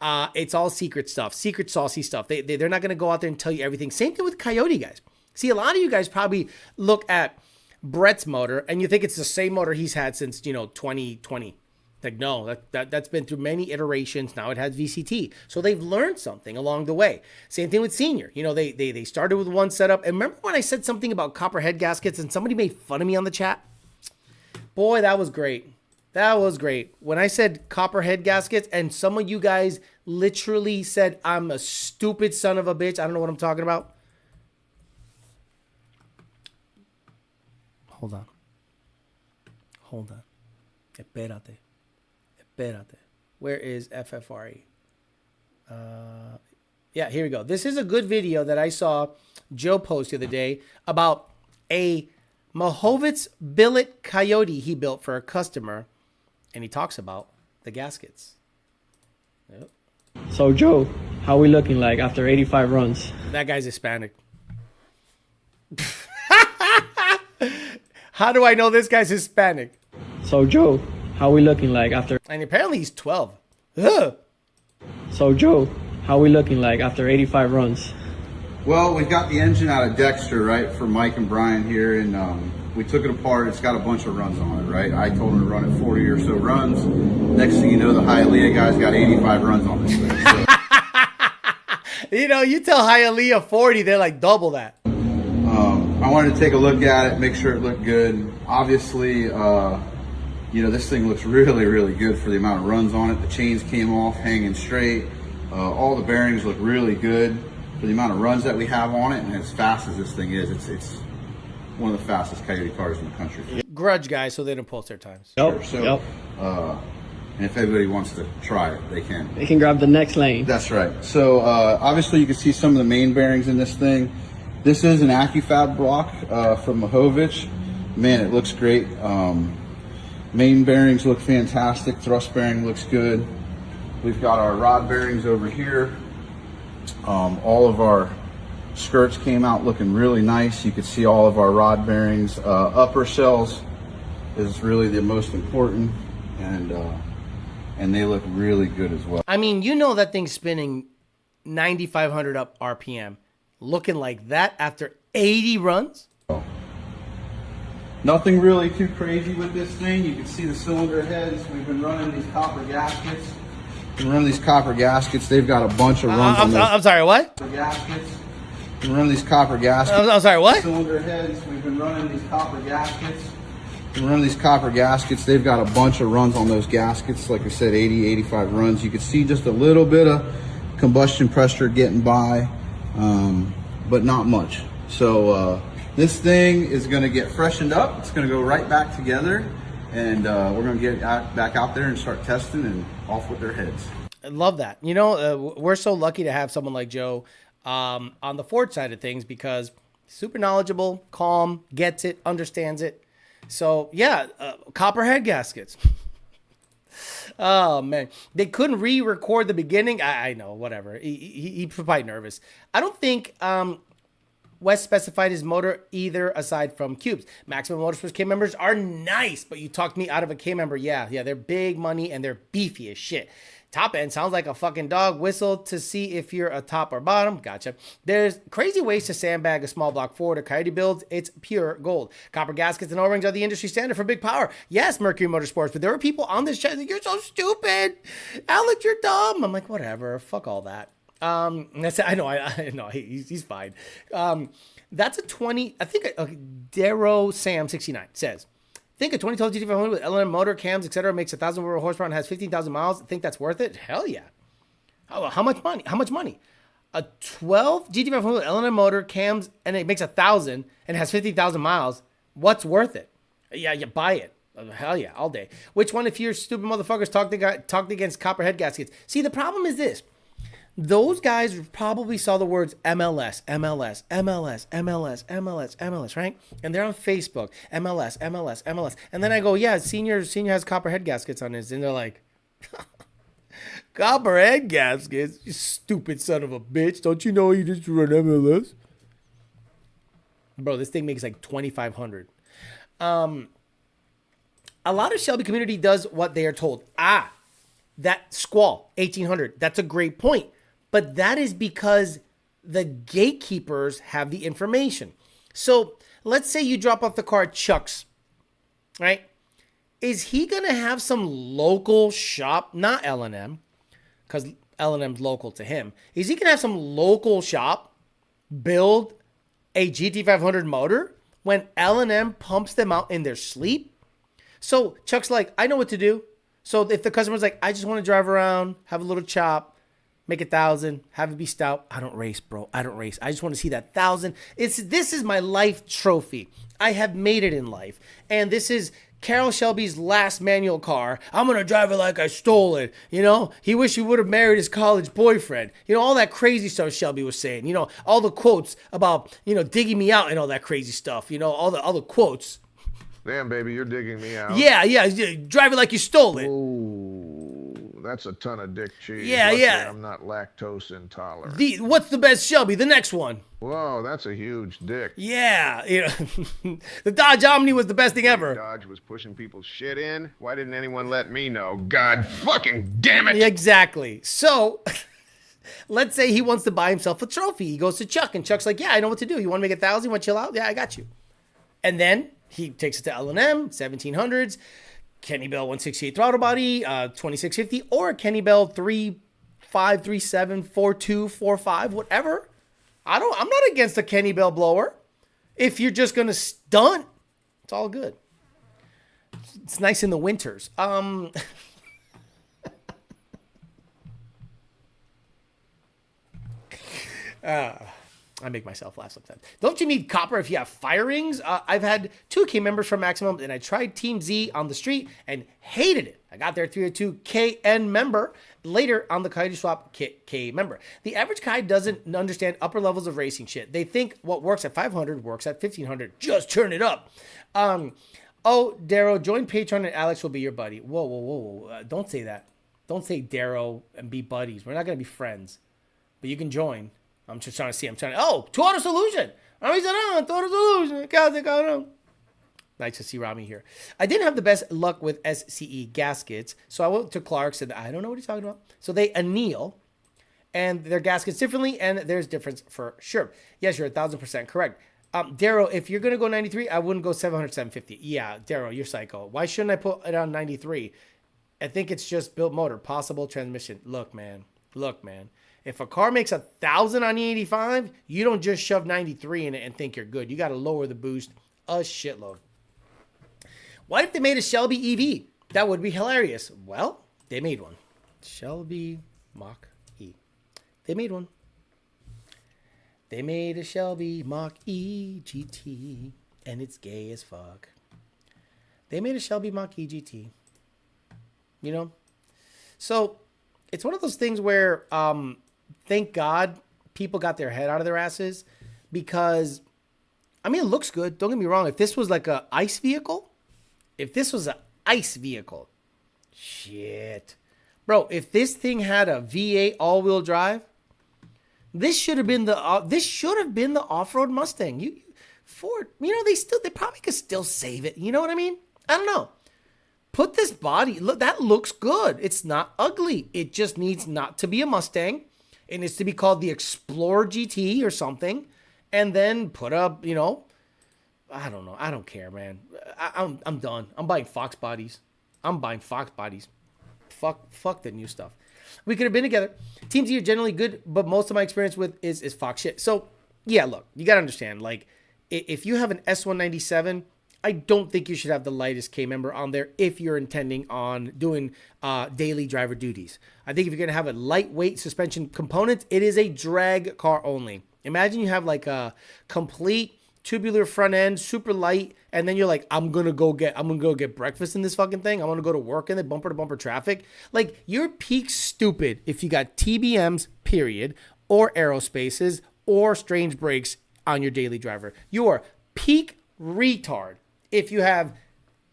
it's all secret stuff, secret saucy stuff. They're not going to go out there and tell you everything. Same thing with Coyote guys. See, a lot of you guys probably look at Brett's motor and you think it's the same motor he's had since 2020. Like, no, that's been through many iterations. Now it has VCT, so they've learned something along the way. Same thing with Senior. They started with one setup. And remember when I said something about copper head gaskets and somebody made fun of me on the chat? Boy, that was great. That was great. When I said copper head gaskets and some of you guys literally said I'm a stupid son of a bitch. I don't know what I'm talking about. Hold on. Espérate. Where is FFRE? Yeah, here we go. This is a good video that I saw Joe post the other day about a Mohovitz billet Coyote he built for a customer, and he talks about the gaskets. Yep. So, Joe, how we looking like after 85 runs? That guy's Hispanic. How do I know this guy's Hispanic? So, Joe, how we looking like after... And apparently he's 12. Ugh. So, Joe, how we looking like after 85 runs? Well, we've got the engine out of Dexter, right, for Mike and Brian here, and we took it apart. It's got a bunch of runs on it, right? I told him to run it 40 or so runs. Next thing you know, the Hialeah guy's got 85 runs on this thing. So. You tell Hialeah 40, they're like double that. I wanted to take a look at it, make sure it looked good. Obviously, this thing looks really, really good for the amount of runs on it. The chains came off hanging straight. All the bearings look really good for the amount of runs that we have on it, and as fast as this thing is, it's one of the fastest Coyote cars in the country. Grudge guys, so they don't post their times. Yep. So, and if everybody wants to try it, they can. They can grab the next lane. That's right. So obviously you can see some of the main bearings in this thing. This is an AccuFab block from Mohovitz. Man, it looks great. Main bearings look fantastic. Thrust bearing looks good. We've got our rod bearings over here. All of our skirts came out looking really nice. You can see all of our rod bearings. Upper shells is really the most important, and they look really good as well. I mean, that thing's spinning 9,500 up RPM, looking like that after 80 runs. Nothing really too crazy with this thing. You can see the cylinder heads. We've been running these copper gaskets. They've got a bunch of runs on those. I'm sorry, what? Gaskets. We've been running these copper gaskets. I'm sorry, what? Cylinder heads. We've been running these copper gaskets. They've got a bunch of runs on those gaskets. Like I said, 80, 85 runs. You can see just a little bit of combustion pressure getting by, but not much. So this thing is going to get freshened up. It's going to go right back together, and we're going to get back out there and start testing and off with their heads. I love that. We're so lucky to have someone like Joe on the Ford side of things because he's super knowledgeable, calm, gets it, understands it. So, yeah, copperhead gaskets. Oh man, they couldn't re-record the beginning. I know, whatever. He's probably nervous. I don't think West specified his motor either, aside from cubes. Maximum Motorsports K members are nice, but you talked me out of a K member. Yeah, they're big money and they're beefy as shit. Top end sounds like a fucking dog whistle to see if you're a top or bottom. Gotcha. There's crazy ways to sandbag a small block Ford or Coyote builds. It's pure gold. Copper gaskets and O-rings are the industry standard for big power. Yes, Murky Motorsports, but there were people on this chat that you're so stupid. Alex, you're dumb. I'm like, whatever. Fuck all that. That's, I know, he's fine. That's a 20, I think, Darrow Sam 69 says, think a 2012 GT500 with L&M motor, cams, etc. makes 1,000 horsepower and has 15,000 miles. Think that's worth it? Hell yeah. How much money? How much money? A 12 GT500 with L&M motor, cams, and it makes 1,000 and has 50,000 miles. What's worth it? Yeah, you buy it. Hell yeah, all day. Which one, if you're stupid motherfuckers, talked against copperhead gaskets? See, the problem is this. Those guys probably saw the words MLS, MLS, MLS, MLS, MLS, MLS, right? And they're on Facebook, MLS, MLS, MLS. And then I go, yeah, senior has copperhead gaskets on his. And they're like, copperhead gaskets? You stupid son of a bitch. Don't you know you just run MLS? Bro, this thing makes like $2,500. A lot of Shelby community does what they are told. That squall, 1,800. That's a great point. But that is because the gatekeepers have the information. So let's say you drop off the car at Chuck's, right? Is he going to have some local shop, not L&M, because L&M's local to him. Is he going to have some local shop build a GT500 motor when L&M pumps them out in their sleep? So Chuck's like, I know what to do. So if the customer's like, I just want to drive around, have a little chop, make 1,000, have it be stout. I don't race, bro. I don't race. I just want to see that 1,000. This is my life trophy. I have made it in life. And this is Carol Shelby's last manual car. I'm going to drive it like I stole it. You know, he wished he would have married his college boyfriend. You know, all that crazy stuff Shelby was saying. You know, all the quotes about, digging me out and all that crazy stuff. You know, all the quotes. Damn, baby, you're digging me out. Yeah. Drive it like you stole it. Ooh, that's a ton of dick cheese. Yeah. I'm not lactose intolerant. What's the best Shelby? The next one. Whoa, that's a huge dick. Yeah. The Dodge Omni was the best thing ever. Dodge was pushing people's shit in. Why didn't anyone let me know? God fucking damn it. Exactly. So let's say he wants to buy himself a trophy. He goes to Chuck, and Chuck's like, yeah, I know what to do. You want to make 1,000? You want to chill out? Yeah, I got you. And then he takes it to L&M, 1700s, Kenny Bell 168 throttle body, 2650, or Kenny Bell 3537, 42, 45, whatever. I'm not against a Kenny Bell blower. If you're just gonna stunt, it's all good. It's nice in the winters. I make myself laugh sometimes. Don't you need copper if you have fire rings? I've had 2 K members from Maximum, and I tried Team Z on the street and hated it. I got there 302 KN member. Later on the Coyote Swap K member. The average guy doesn't understand upper levels of racing shit. They think what works at 500 works at 1500. Just turn it up. Darrow, join Patreon and Alex will be your buddy. Whoa. Don't say that. Don't say Darrow and be buddies. We're not going to be friends. But you can join. I'm just trying to see. Two Auto Solution. Nice to see Rami here. I didn't have the best luck with SCE gaskets, so I went to Clark's and I don't know what he's talking about. So they anneal and their gaskets differently, and there's difference for sure. Yes, you're 1,000% correct. Darrow, if you're going to go 93, I wouldn't go 700, 750. Yeah, Darrow, you're psycho. Why shouldn't I put it on 93? I think it's just built motor, possible transmission. Look, man. If a car makes 1,000 on E85, you don't just shove 93 in it and think you're good. You got to lower the boost a shitload. What if they made a Shelby EV? That would be hilarious. Well, they made one. Shelby Mach E. They made one. They made a Shelby Mach E GT, and it's gay as fuck. They made a Shelby Mach E GT. So it's one of those things where, thank God people got their head out of their asses, because, it looks good. Don't get me wrong. If this was like a ICE vehicle, Shit. Bro, if this thing had a V8 all-wheel drive, this should have been the off-road Mustang. Ford, they probably could still save it. You know what I mean? I don't know. Put this body, look, that looks good. It's not ugly. It just needs not to be a Mustang. It needs to be called the Explorer GT or something. And then put up, I don't know. I don't care, man. I'm done. I'm buying Fox bodies. Fuck the new stuff. We could have been together. Teams are generally good, but most of my experience with is Fox shit. So, yeah, look, you got to understand, like, if you have an S197, I don't think you should have the lightest K member on there if you're intending on doing daily driver duties. I think if you're going to have a lightweight suspension component, it is a drag car only. Imagine you have like a complete tubular front end, super light, and then you're like, I'm gonna go get breakfast in this fucking thing. I'm gonna go to work in the bumper to bumper traffic. Like, you're peak stupid if you got TBMs, period, or aerospaces, or strange brakes on your daily driver. You are peak retard if you have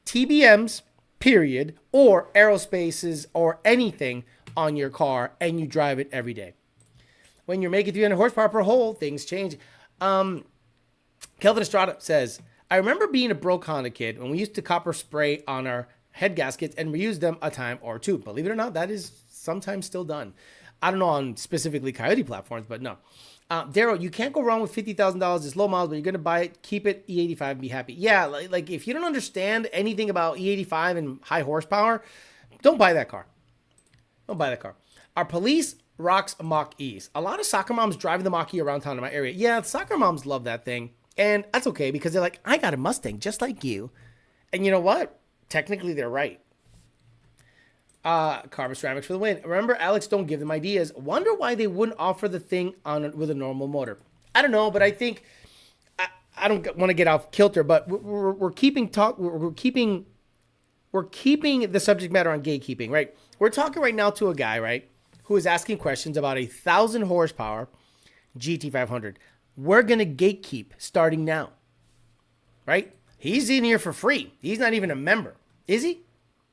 TBMs, period, or aerospaces or anything on your car and you drive it every day. When you're making 300 horsepower per hole, things change. Kelvin Estrada says, I remember being a broke Honda kid when we used to copper spray on our head gaskets and reuse them a time or two. Believe it or not, that is sometimes still done. I don't know on specifically Coyote platforms, but no. Darryl, you can't go wrong with $50,000. It's low miles, but you're going to buy it. Keep it E85 and be happy. Yeah, like if you don't understand anything about E85 and high horsepower, don't buy that car. Our police rocks Mach-E's. A lot of soccer moms driving the Mach-E around town in my area. Yeah, soccer moms love that thing. And that's okay because they're like, I got a Mustang just like you. And you know what? Technically, they're right. Carbon ceramics for the win. Remember, Alex, don't give them ideas. Wonder why they wouldn't offer the thing with a normal motor. I don't know, but I think I don't want to get off kilter, but we're keeping the subject matter on gatekeeping, right? We're talking right now to a guy, right, who is asking questions about a 1,000 horsepower GT500. We're going to gatekeep starting now, right? He's in here for free. He's not even a member. Is he?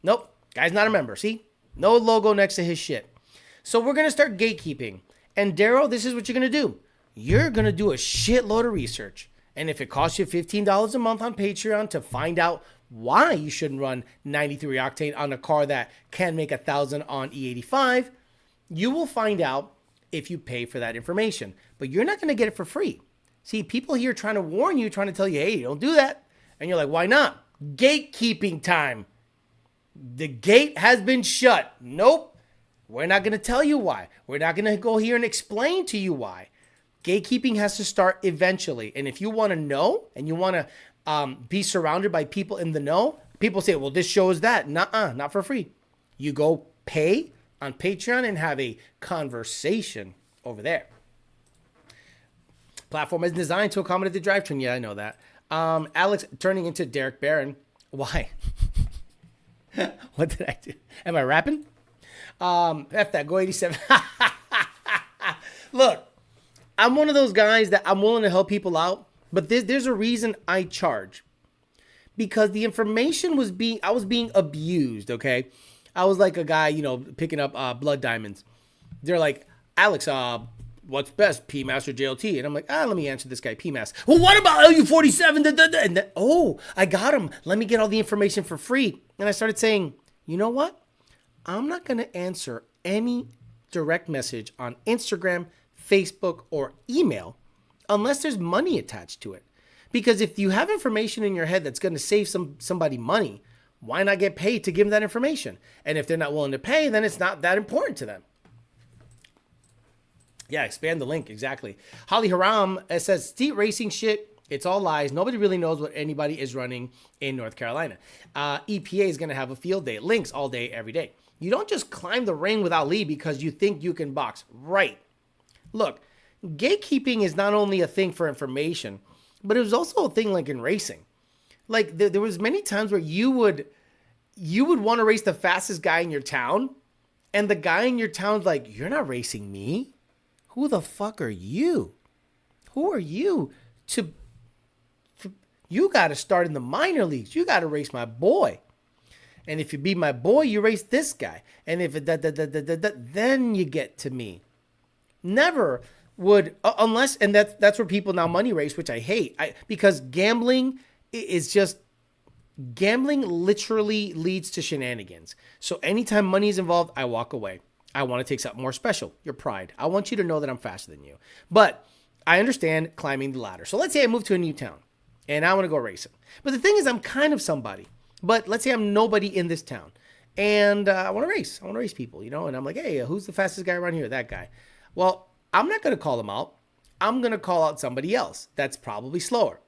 Nope. Guy's not a member. See? No logo next to his shit. So we're going to start gatekeeping. And Darryl, this is what you're going to do. You're going to do a shitload of research. And if it costs you $15 a month on Patreon to find out why you shouldn't run 93 octane on a car that can make 1,000 on E85, you will find out if you pay for that information. But you're not going to get it for free. See, people here trying to warn you, trying to tell you, hey, don't do that. And you're like, why not? Gatekeeping time. The gate has been shut. Nope. We're not going to tell you why. We're not going to go here and explain to you why. Gatekeeping has to start eventually. And if you want to know and you want to be surrounded by people in the know, people say, well, this shows that. Nuh-uh, not for free. You go pay on Patreon and have a conversation over there. Platform is designed to accommodate the drivetrain. Yeah, I know that. Alex turning into Derek Barron. Why? What did I do? Am I rapping? F that, go 87. Look, I'm one of those guys that I'm willing to help people out, but there's a reason I charge. Because the information I was being abused, okay? I was like a guy, picking up blood diamonds. They're like, Alex, what's best, PMAS or JLT? And I'm like, let me answer this guy, PMAS. Well, what about LU47? And then, I got him. Let me get all the information for free. And I started saying, you know what? I'm not going to answer any direct message on Instagram, Facebook, or email unless there's money attached to it. Because if you have information in your head that's going to save somebody money, why not get paid to give them that information? And if they're not willing to pay, then it's not that important to them. Yeah, expand the link. Exactly. Holly Haram says, street racing shit, it's all lies. Nobody really knows what anybody is running in North Carolina. EPA is going to have a field day. Links all day, every day. You don't just climb the ring with Ali because you think you can box. Right. Look, gatekeeping is not only a thing for information, but it was also a thing like in racing. Like there was many times where you would want to race the fastest guy in your town, and the guy in your town's like, you're not racing me. Who the fuck are you? Who are you you got to start in the minor leagues. You got to race my boy. And if you beat my boy, you race this guy. And if it then you get to me. Never would, unless, and that's where people now money race, which I hate. Because gambling literally leads to shenanigans. So anytime money is involved, I walk away. I want to take something more special, your pride. I want you to know that I'm faster than you. But I understand climbing the ladder. So let's say I move to a new town and I want to go racing. But the thing is, I'm kind of somebody. But let's say I'm nobody in this town and I want to race. I want to race people, and I'm like, hey, who's the fastest guy around here? That guy. Well, I'm not going to call them out. I'm going to call out somebody else that's probably slower.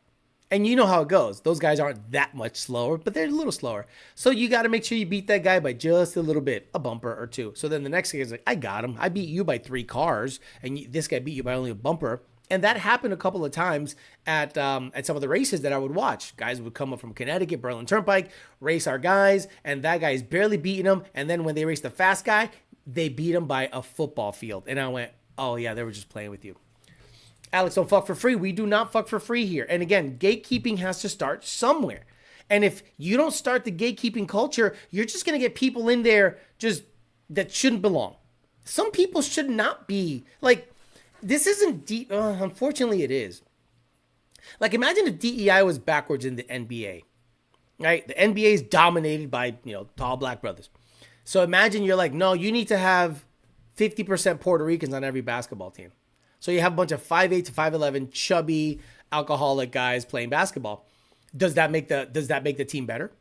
And you know how it goes. Those guys aren't that much slower, but they're a little slower. So you got to make sure you beat that guy by just a little bit, a bumper or two. So then the next guy is like, I got him. I beat you by 3 cars, and this guy beat you by only a bumper. And that happened a couple of times at some of the races that I would watch. Guys would come up from Connecticut, Berlin Turnpike, race our guys, and that guy is barely beating them. And then when they race the fast guy, they beat him by a football field. And I went, oh yeah, they were just playing with you. Alex, don't fuck for free. We do not fuck for free here. And again, gatekeeping has to start somewhere. And if you don't start the gatekeeping culture, you're just going to get people in there just that shouldn't belong. Some people should not be like, this isn't deep. Unfortunately, it is. Like, imagine if DEI was backwards in the NBA, right? The NBA is dominated by, tall black brothers. So imagine you're like, no, you need to have 50% Puerto Ricans on every basketball team. So you have a bunch of 5'8" to 5'11" chubby alcoholic guys playing basketball. Does that make the team better?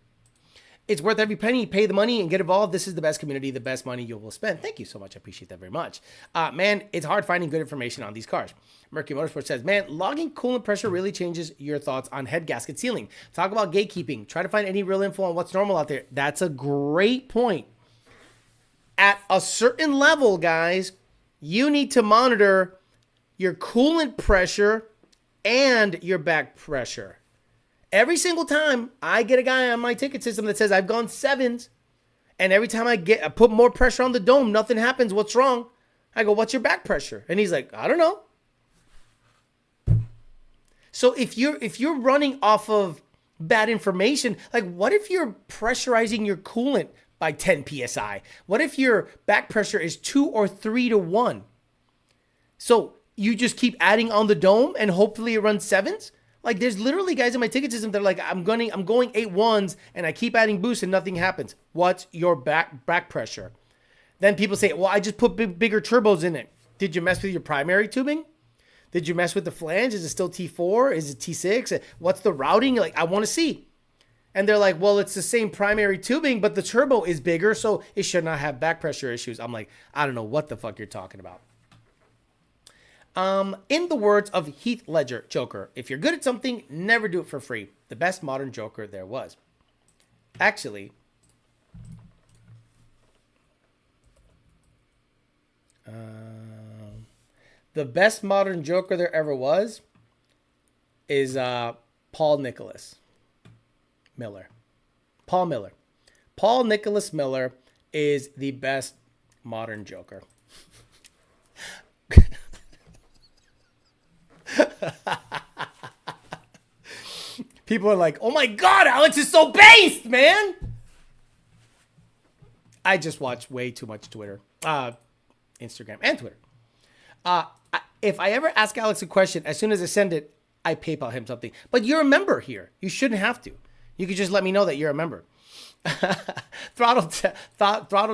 It's worth every penny. Pay the money and get involved. This is the best community, the best money you will spend. Thank you so much. I appreciate that very much. Man, it's hard finding good information on these cars. Murky Motorsports says, man, logging coolant pressure really changes your thoughts on head gasket sealing. Talk about gatekeeping. Try to find any real info on what's normal out there. That's a great point. At a certain level, guys, you need to monitor your coolant pressure and your back pressure. Every single time I get a guy on my ticket system that says I've gone 7s, and every time I put more pressure on the dome, nothing happens. What's wrong? I go, what's your back pressure? And he's like, I don't know. So if you're running off of bad information, like what if you're pressurizing your coolant by 10 psi? What if your back pressure is 2 or 3 to 1? So you just keep adding on the dome and hopefully it runs 7s? Like there's literally guys in my ticket system that are like, I'm going 8 1s and I keep adding boosts and nothing happens. What's your back pressure? Then people say, well, I just put bigger turbos in it. Did you mess with your primary tubing? Did you mess with the flange? Is it still T4? Is it T6? What's the routing? Like, I want to see. And they're like, well, it's the same primary tubing, but the turbo is bigger, so it should not have back pressure issues. I'm like, I don't know what the fuck you're talking about. In the words of Heath Ledger, Joker, if you're good at something, never do it for free. The best modern Joker there was. Actually, the best modern Joker there ever was is Paul Nicholas Miller. Paul Miller. Paul Nicholas Miller is the best modern Joker. People are like, oh my God, Alex is so based, man. I just watch way too much Twitter, Instagram and Twitter. If I ever ask Alex a question, as soon as I send it, I PayPal him something. But you're a member here. You shouldn't have to. You could just let me know that you're a member. Throttle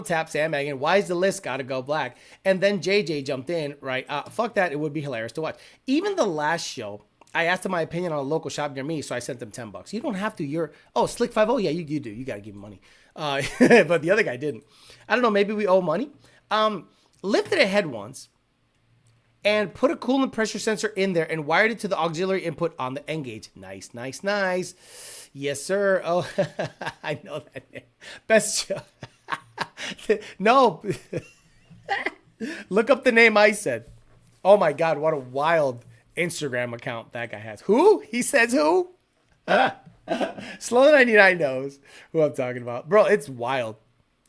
tap Sam Megan. Why is the list gotta go black? And then JJ jumped in, right? Fuck that. It would be hilarious to watch. Even the last show, I asked him my opinion on a local shop near me, so I sent them $10. You don't have to. Slick 50. Yeah, you do. You gotta give him money. But the other guy didn't. I don't know. Maybe we owe money. Lifted a head once and put a coolant pressure sensor in there and wired it to the auxiliary input on the N gauge. Nice. Yes, sir. Oh, I know that name. Best show. No. Look up the name I said. Oh my God, what a wild Instagram account that guy has. Who? He says who? Slow 99 knows who I'm talking about. Bro, it's wild.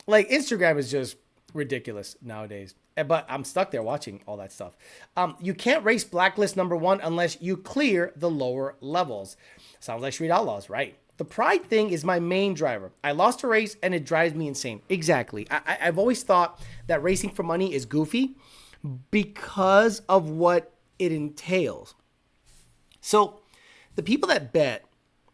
Like, Instagram is just ridiculous nowadays. But I'm stuck there watching all that stuff. You can't race Blacklist #1 unless you clear the lower levels. Sounds like Street Outlaws, right? The pride thing is my main driver. I lost a race and it drives me insane. Exactly. I've always thought that racing for money is goofy because of what it entails. So the people that bet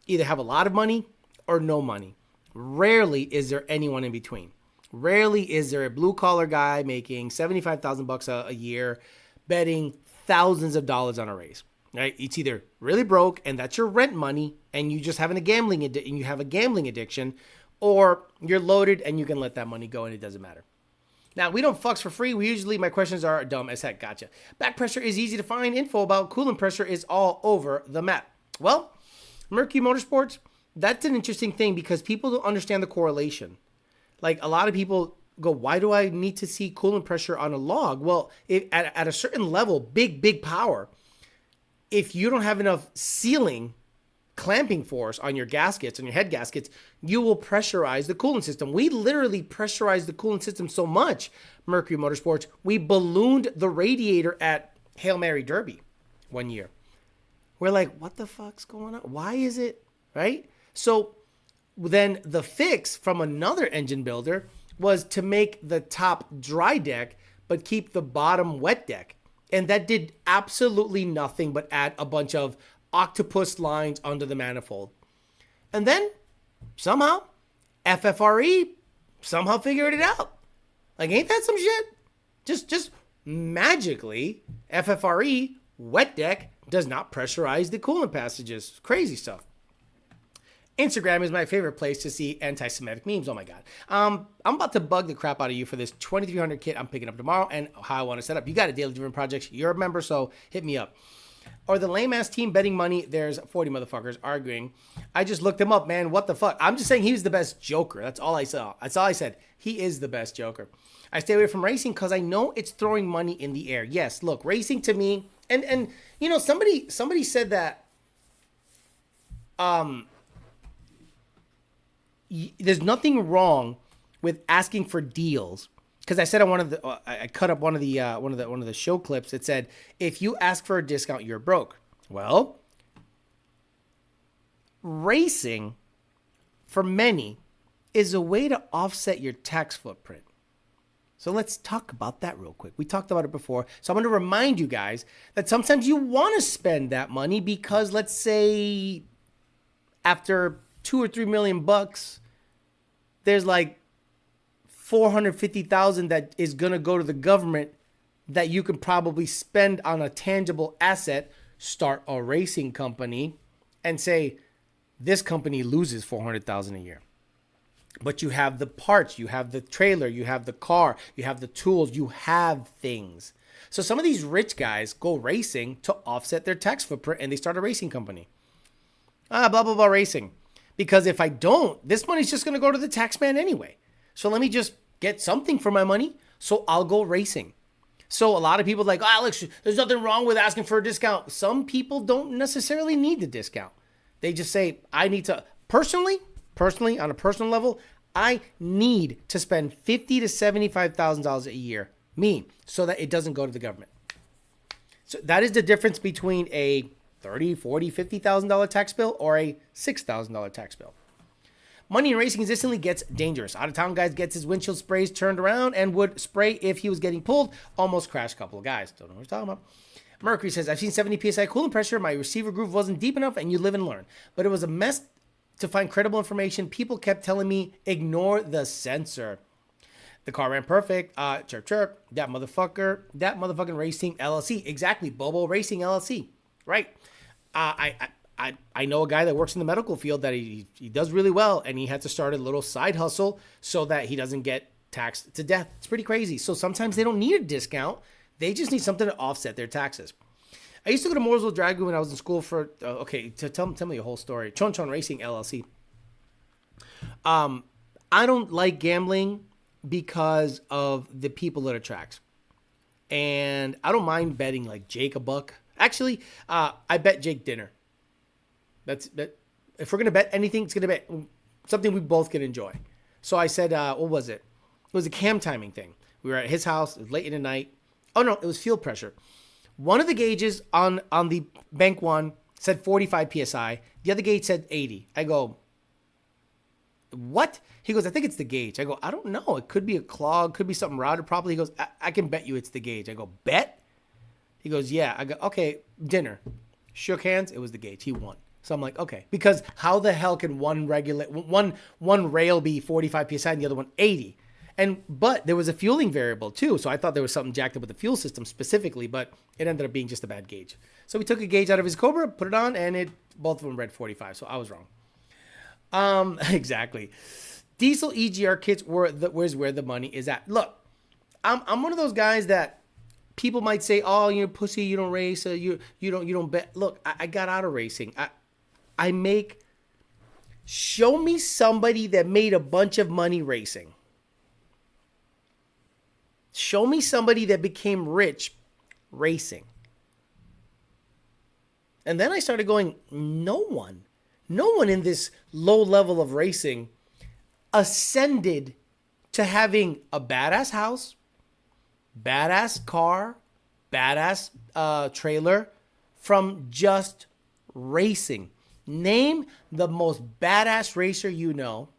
either have a lot of money or no money. Rarely is there anyone in between. Rarely is there a blue collar guy making $75,000 a year betting thousands of dollars on a race. Right? It's either really broke and that's your rent money and you just have a gambling addiction, or you're loaded and you can let that money go and it doesn't matter. Now, we don't fucks for free. My questions are dumb as heck. Gotcha. Back pressure is easy to find. Info about coolant pressure is all over the map. Well, Murky Motorsports, that's an interesting thing because people don't understand the correlation. Like, a lot of people go, why do I need to see coolant pressure on a log? Well, at a certain level, big power, if you don't have enough sealing clamping force on your gaskets, on your head gaskets, you will pressurize the coolant system. We literally pressurized the coolant system so much, Mercury Motorsports, we ballooned the radiator at Hail Mary Derby one year. We're like, what the fuck's going on? Why is it, right? So then the fix from another engine builder was to make the top dry deck, but keep the bottom wet deck. And that did absolutely nothing but add a bunch of octopus lines under the manifold. And then somehow FFRE somehow figured it out. Like, ain't that some shit? Just magically, FFRE, wet deck, does not pressurize the coolant passages. Crazy stuff. Instagram is my favorite place to see anti-Semitic memes. Oh my God. I'm about to bug the crap out of you for this 2300 kit I'm picking up tomorrow and how I want to set up. You got a Daily Driven Projects. You're a member, so hit me up. Or the lame-ass team betting money. There's 40 motherfuckers arguing. I just looked him up, man. What the fuck? I'm just saying he was the best joker. That's all I saw. That's all I said. He is the best joker. I stay away from racing because I know it's throwing money in the air. Yes, look, racing to me, and you know, somebody said that there's nothing wrong with asking for deals, because I said on I cut up one of the show clips. It said, if you ask for a discount, you're broke. Well, racing for many is a way to offset your tax footprint. So let's talk about that real quick. We talked about it before. So I'm going to remind you guys that sometimes you want to spend that money because, let's say, after $2 or $3 million, there's like $450,000 that is going to go to the government that you can probably spend on a tangible asset, start a racing company, and say, this company loses $400,000 a year. But you have the parts, you have the trailer, you have the car, you have the tools, you have things. So some of these rich guys go racing to offset their tax footprint and they start a racing company. Blah, blah, blah, racing. Because if I don't, this money's just going to go to the tax man anyway. So let me just get something for my money. So I'll go racing. So a lot of people are like, Alex, there's nothing wrong with asking for a discount. Some people don't necessarily need the discount. They just say, I need to, personally, on a personal level, I need to spend $50,000 to $75,000 a year, so that it doesn't go to the government. So that is the difference between a $30,000, $40,000, $50,000 tax bill or a $6,000 tax bill. Money in racing instantly gets dangerous. Out of town guys gets his windshield sprays turned around and would spray if he was getting pulled. Almost crashed a couple of guys. Don't know what he's talking about. Mercury says, I've seen 70 PSI coolant pressure. My receiver groove wasn't deep enough, and you live and learn. But it was a mess to find credible information. People kept telling me, ignore the sensor. The car ran perfect. Chirp, chirp. That motherfucking Racing LLC. Exactly. Bobo Racing LLC. Right. I know a guy that works in the medical field that he does really well, and he had to start a little side hustle so that he doesn't get taxed to death. It's pretty crazy. So sometimes they don't need a discount. They just need something to offset their taxes. I used to go to Mooresville Dragoon when I was in school for, tell me a whole story. Chon Chon Racing LLC. I don't like gambling because of the people at the tracks. And I don't mind betting like Jake a buck. Actually, I bet Jake dinner. That's if we're going to bet anything, it's going to be something we both can enjoy. So I said, what was it? It was a cam timing thing. We were at his house. It was late in the night. Oh, no, it was field pressure. One of the gauges on the bank one said 45 PSI. The other gauge said 80. I go, what? He goes, I think it's the gauge. I go, I don't know. It could be a clog, could be something routed properly. He goes, I can bet you it's the gauge. I go, bet? He goes, yeah. I go, okay, dinner. Shook hands. It was the gauge. He won. So I'm like, okay, because how the hell can one rail be 45 psi and the other one 80? But there was a fueling variable too, so I thought there was something jacked up with the fuel system specifically, but it ended up being just a bad gauge. So we took a gauge out of his Cobra, put it on, and both of them read 45. So I was wrong. Exactly. Diesel EGR kits where's where the money is at. Look, I'm one of those guys that people might say, oh, you're a pussy, you don't race, you don't bet. Look, I got out of racing. Show me somebody that made a bunch of money racing. Show me somebody that became rich racing. And then I started going, no one in this low level of racing ascended to having a badass house, badass car, badass trailer from just racing. Name the most badass racer you know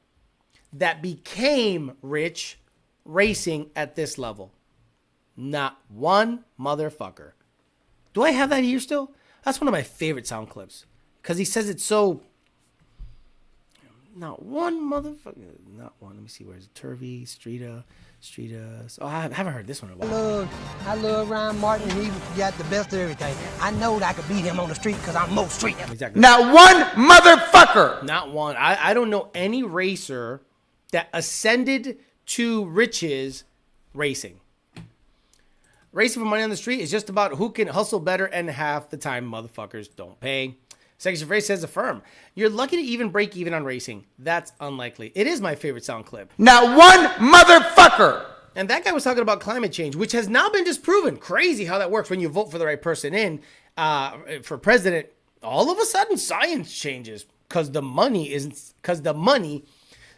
that became rich racing at this level. Not one motherfucker. Do I have that here still? That's one of my favorite sound clips because he says it so. Not one motherfucker. Not one. Let me see. Where's it? Turvey, Streeta. Oh, I haven't heard this one in a while. I love Ryan Martin. He got the best of everything. I know that I could beat him on the street because I'm most street. Exactly. Not one motherfucker. Not one. I don't know any racer that ascended to riches racing. Racing for money on the street is just about who can hustle better, and half the time motherfuckers don't pay. Section Race says affirm. You're lucky to even break even on racing. That's unlikely. It is my favorite sound clip. Not one motherfucker. And that guy was talking about climate change, which has now been disproven. Crazy how that works when you vote for the right person in for president. All of a sudden, science changes because the money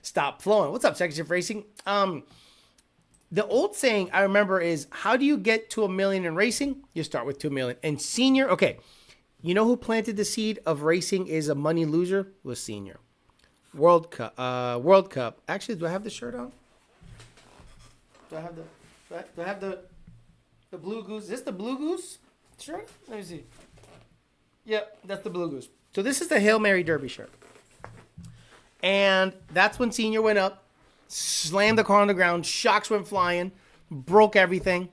stopped flowing. What's up, Section Racing? The old saying I remember is, how do you get to $1 million in racing? You start with $2 million. And Senior, okay. You know who planted the seed of racing is a money loser? Was Senior. World Cup. Actually, do I have the shirt on? Do I have the Blue Goose? Is this the Blue Goose shirt? Let me see. Yep, that's the Blue Goose. So this is the Hail Mary Derby shirt. And that's when Senior went up, slammed the car on the ground, shocks went flying, broke everything.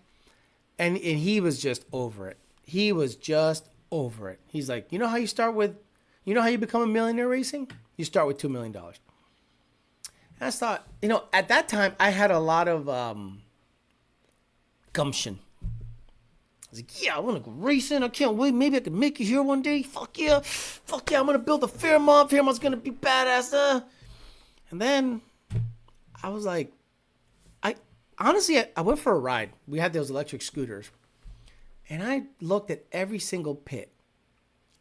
And he was just over it. He was just over it. He's like, you know how you become a millionaire racing? You start with $2 million. And I thought, at that time I had a lot of gumption. I was like, yeah, I want to go racing. I can't wait. Maybe I can make it here one day. Fuck yeah. I'm going to build a Fairmont. Fairmont's going to be badass. And then I was like, I went for a ride. We had those electric scooters. And I looked at every single pit,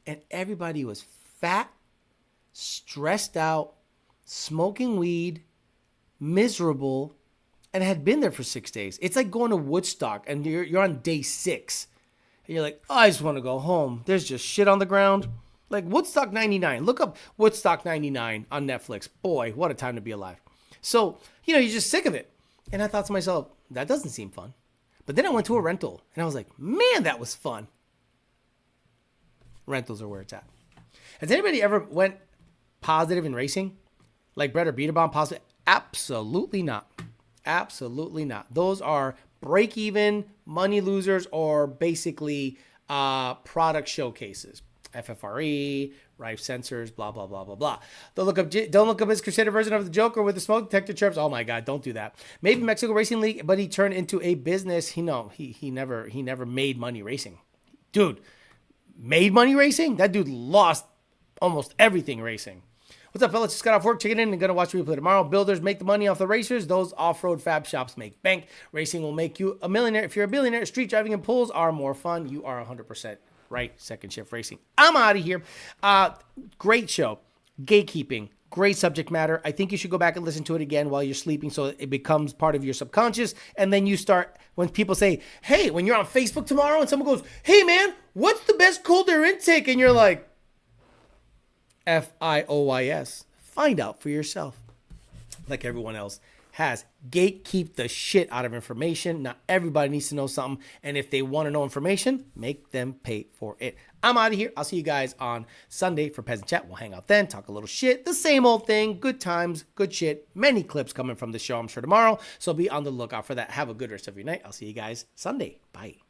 and everybody was fat, stressed out, smoking weed, miserable, and had been there for 6 days. It's like going to Woodstock, and you're on day 6. And you're like, oh, I just want to go home. There's just shit on the ground. Like Woodstock 99. Look up Woodstock 99 on Netflix. Boy, what a time to be alive. So, you're just sick of it. And I thought to myself, that doesn't seem fun. But then I went to a rental, and I was like, man, that was fun. Rentals are where it's at. Has anybody ever went positive in racing? Like Brett or Beaterbomb positive? Absolutely not. Absolutely not. Those are break-even, money losers, or basically product showcases. FFRE, Rife sensors, blah, blah, blah, blah, blah. Don't look up his Crusader version of the Joker with the smoke detector chirps. Oh my God, don't do that. Maybe Mexico Racing League, but he turned into a business. He never made money racing. Dude, made money racing? That dude lost almost everything racing. What's up, fellas? Just got off work, checking in and gonna watch replay tomorrow. Builders make the money off the racers. Those off-road fab shops make bank. Racing will make you a millionaire. If you're a billionaire, street driving and pulls are more fun. You are 100% right. Second Shift Racing. I'm out of here. Great show. Gatekeeping. Great subject matter. I think you should go back and listen to it again while you're sleeping so it becomes part of your subconscious. And then you start, when people say, hey, when you're on Facebook tomorrow and someone goes, hey man, what's the best cold air intake? And you're like, FIOYS. Find out for yourself. like everyone else has. Gatekeep the shit out of information. Not everybody needs to know something. And if they want to know information, make them pay for it. I'm out of here. I'll see you guys on Sunday for Peasant Chat. We'll hang out then, talk a little shit. The same old thing. Good times, good shit. Many clips coming from the show, I'm sure, tomorrow. So be on the lookout for that. Have a good rest of your night. I'll see you guys Sunday. Bye.